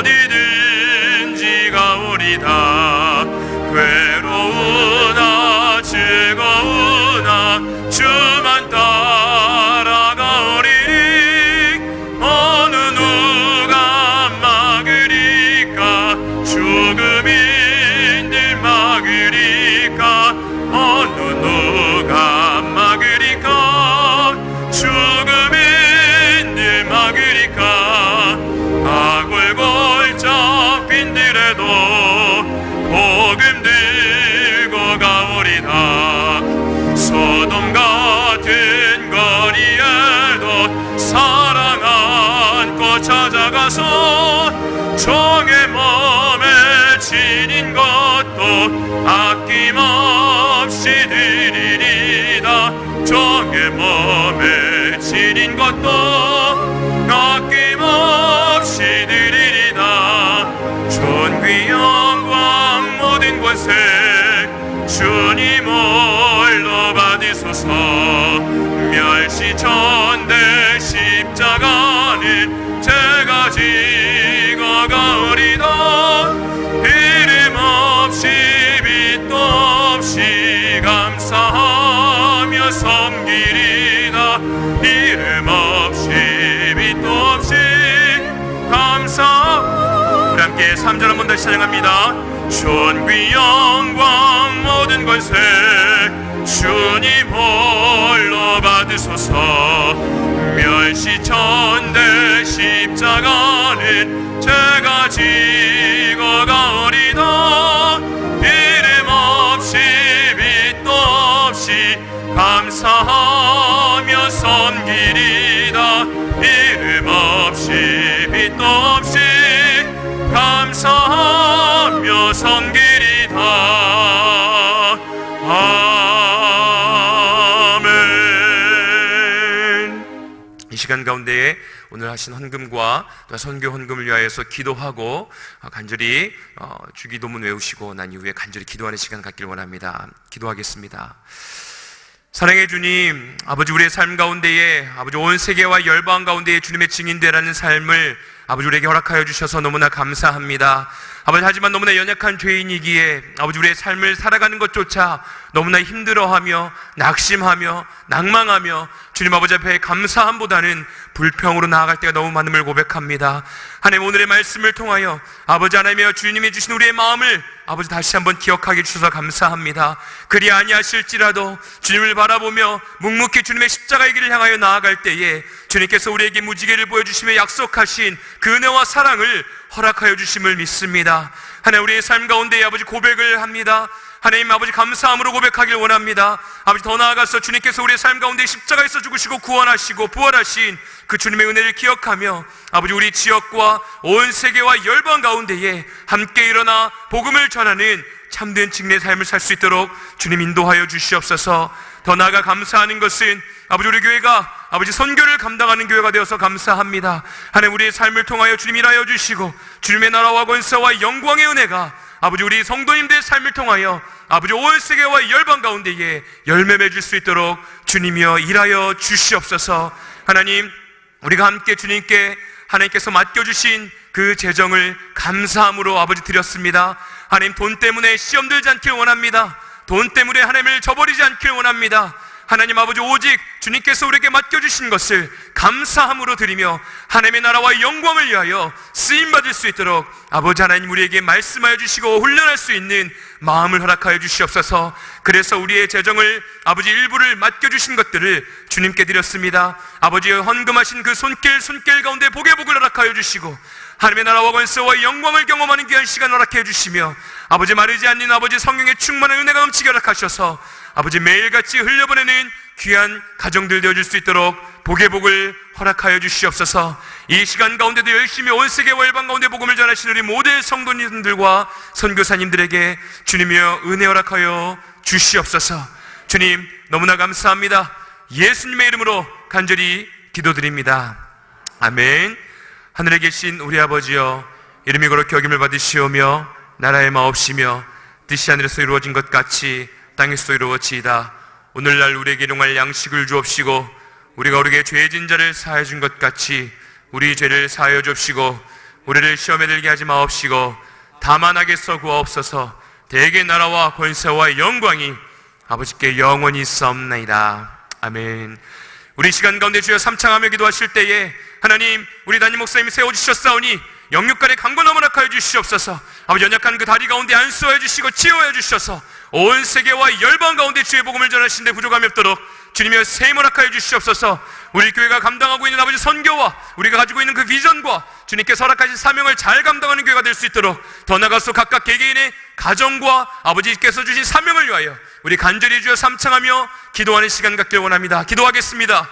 어디든지 가오리다. 괴로우나 즐거우나 주만 따라가오리니 어느 누가 막으리까 죽음인들 막으리까 어느 누가 막으리까 죽음인들 막으리까 아골골 잡힌들에도 복음 들고 가오리다. 소돔 같은 거리에도 사랑 안고 찾아가서 종의 몸에 지닌 것도 아낌없이 드리리다. 종의 몸에 지닌 것도 아낌없이 드리리다. 존귀 영광 모든 곳에 주님 홀로 받으소서. 멸시 전대 십자가는 제가 지고 가오리다. 이름 없이 빛도 없이 감사하며 섬기리다. 이름 없이 빛도 없이 감사. 우리 함께 3절 한 번 다시 찬양합니다. 존귀 영광 모든 것에 주님 홀로 받으소서. 멸시 전대 십자가는 제가 지고 가오리다. 이름 없이 빛도 없이 감사하며 섬기리다. 이름 없이 빛도 없이 감사하며 섬기리다. 아멘. 이 시간 가운데에 오늘 하신 헌금과 또 선교 헌금을 위하여서 기도하고 간절히 주기도문 외우시고 난 이후에 간절히 기도하는 시간 갖길 원합니다. 기도하겠습니다. 사랑의 주님, 아버지 우리의 삶 가운데에 아버지 온 세계와 열방 가운데에 주님의 증인되라는 삶을 아버지 우리에게 허락하여 주셔서 너무나 감사합니다. 아버지, 하지만 너무나 연약한 죄인이기에 아버지 우리의 삶을 살아가는 것조차 너무나 힘들어하며 낙심하며 낭망하며 주님 아버지 앞에 감사함보다는 불평으로 나아갈 때가 너무 많음을 고백합니다. 하나님, 오늘의 말씀을 통하여 아버지 하나님이여 주님이 주신 우리의 마음을 아버지 다시 한번 기억하게 주셔서 감사합니다. 그리 아니하실지라도 주님을 바라보며 묵묵히 주님의 십자가의 길을 향하여 나아갈 때에 주님께서 우리에게 무지개를 보여주시며 약속하신 그 은혜와 사랑을 허락하여 주심을 믿습니다. 하나님, 우리의 삶 가운데 아버지 고백을 합니다. 하나님 아버지, 감사함으로 고백하길 원합니다. 아버지, 더 나아가서 주님께서 우리의 삶 가운데 십자가에서 죽으시고 구원하시고 부활하신 그 주님의 은혜를 기억하며 아버지 우리 지역과 온 세계와 열방 가운데에 함께 일어나 복음을 전하는 참된 증인의 삶을 살 수 있도록 주님 인도하여 주시옵소서. 더 나아가 감사하는 것은 아버지 우리 교회가 아버지 선교를 감당하는 교회가 되어서 감사합니다. 하나님, 우리의 삶을 통하여 주님 일하여 주시고 주님의 나라와 권세와 영광의 은혜가 아버지 우리 성도님들의 삶을 통하여 아버지 온 세계와 열방 가운데에 열매 맺을 수 있도록 주님이여 일하여 주시옵소서. 하나님, 우리가 함께 주님께 하나님께서 맡겨주신 그 재정을 감사함으로 아버지 드렸습니다. 하나님, 돈 때문에 시험 들지 않길 원합니다. 돈 때문에 하나님을 저버리지 않길 원합니다. 하나님 아버지, 오직 주님께서 우리에게 맡겨주신 것을 감사함으로 드리며 하나님의 나라와 영광을 위하여 쓰임받을 수 있도록 아버지 하나님 우리에게 말씀하여 주시고 훈련할 수 있는 마음을 허락하여 주시옵소서. 그래서 우리의 재정을 아버지 일부를 맡겨주신 것들을 주님께 드렸습니다. 아버지의 헌금하신 그 손길 가운데 복의 복을 허락하여 주시고 하나님의 나라와 권세와 영광을 경험하는 귀한 시간 허락해 주시며 아버지, 마르지 않는 아버지 성령의 충만한 은혜가 넘치게 허락하셔서 아버지 매일같이 흘려보내는 귀한 가정들 되어줄 수 있도록 복의 복을 허락하여 주시옵소서. 이 시간 가운데도 열심히 온 세계와 열방 가운데 복음을 전하시는 우리 모든 성도님들과 선교사님들에게 주님이여 은혜 허락하여 주시옵소서. 주님, 너무나 감사합니다. 예수님의 이름으로 간절히 기도드립니다. 아멘. 하늘에 계신 우리 아버지여, 이름이 거룩히 여김을 받으시오며 나라의 마옵시며 뜻이 하늘에서 이루어진 것 같이 땅에서 이루어지이다. 오늘날 우리에게 일용할 양식을 주옵시고 우리가 우리에게 죄진 자를 사하여 준 것 같이 우리 죄를 사하여 주옵시고 우리를 시험에 들게 하지 마옵시고 다만 악에서 구하옵소서. 대개 나라와 권세와 영광이 아버지께 영원히 있사옵나이다. 아멘. 우리 시간 가운데 주여 삼창하며 기도하실 때에 하나님, 우리 담임 목사님이 세워주셨사오니 영육간의 강건함을 허락하여 주시옵소서. 아버지, 연약한 그 다리 가운데 안수하여 주시고 치유하여 주셔서 온 세계와 열방 가운데 주의 복음을 전하시는데 부족함이 없도록 주님의 세임 허락하여 주시옵소서. 우리 교회가 감당하고 있는 아버지 선교와 우리가 가지고 있는 그 비전과 주님께서 허락하신 사명을 잘 감당하는 교회가 될 수 있도록 더 나아가서 각각 개개인의 가정과 아버지께서 주신 사명을 위하여 우리 간절히 주여 삼창하며 기도하는 시간 갖길 원합니다. 기도하겠습니다.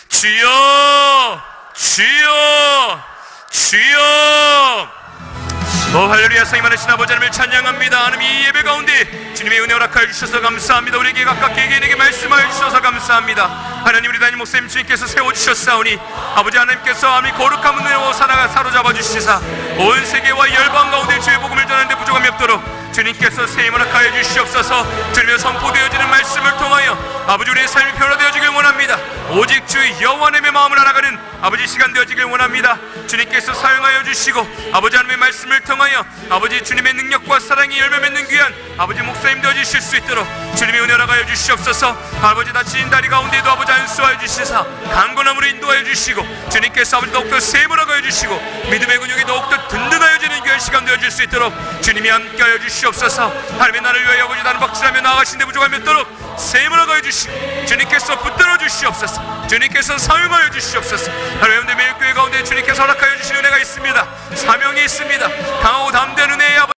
주여, 주여, 주여. 할렐루야. 성이 많으신 아버지 하나님을 찬양합니다. 하나님, 이 예배 가운데 주님의 은혜 허락하여 주셔서 감사합니다. 우리에게 각각 개개인에게 말씀하여 주셔서 감사합니다. 하나님, 우리 담임 목사님 주님께서 세워주셨사오니 아버지 하나님께서 아미 거룩한 은혜로 사로잡아 주시사 온 세계와 열방 가운데 주의 복음을 전하는데 부족함이 없도록 주님께서 세임 허락하여 주시옵소서. 주님의 선포되어지는 말씀을 통하여 아버지 우리의 삶이 변화되어지길 원합니다. 오직 주 여호와 하나님의 마음을 알아가는 아버지 시간 되어지길 원합니다. 주님께서 사용하여 주시고 아버지 하나님의 말씀을 통하여 아버지 주님의 능력과 사랑이 열매 맺는 귀한 아버지 목사님 되어주실 수 있도록 주님의 은혜 허락하여 주시옵소서. 아버지, 다친 다리 가운데도 아버지 안수하여 주시사 강건함으로 인도하여 주시고 주님께서 아버지 더욱더 세임 허락하여 주시고 믿음의 근육이 더욱더 든든하여지는 귀한 시간 되어질 수 있도록 주님이 함께하여 주시옵소서. 하나님의 나를 위하여 아버지 나는 박질하며 나아가신데 부족함이 없도록 세임 허락하여 주시고 주님께서 붙들어 주시옵소서. 주님께서 사용하여 주시옵소서. 하나님, 매일 교회 가운데 주님께서 허락하여 주신 은혜가 있습니다. 사명이 있습니다. 강하고 담대한 은혜의 아버지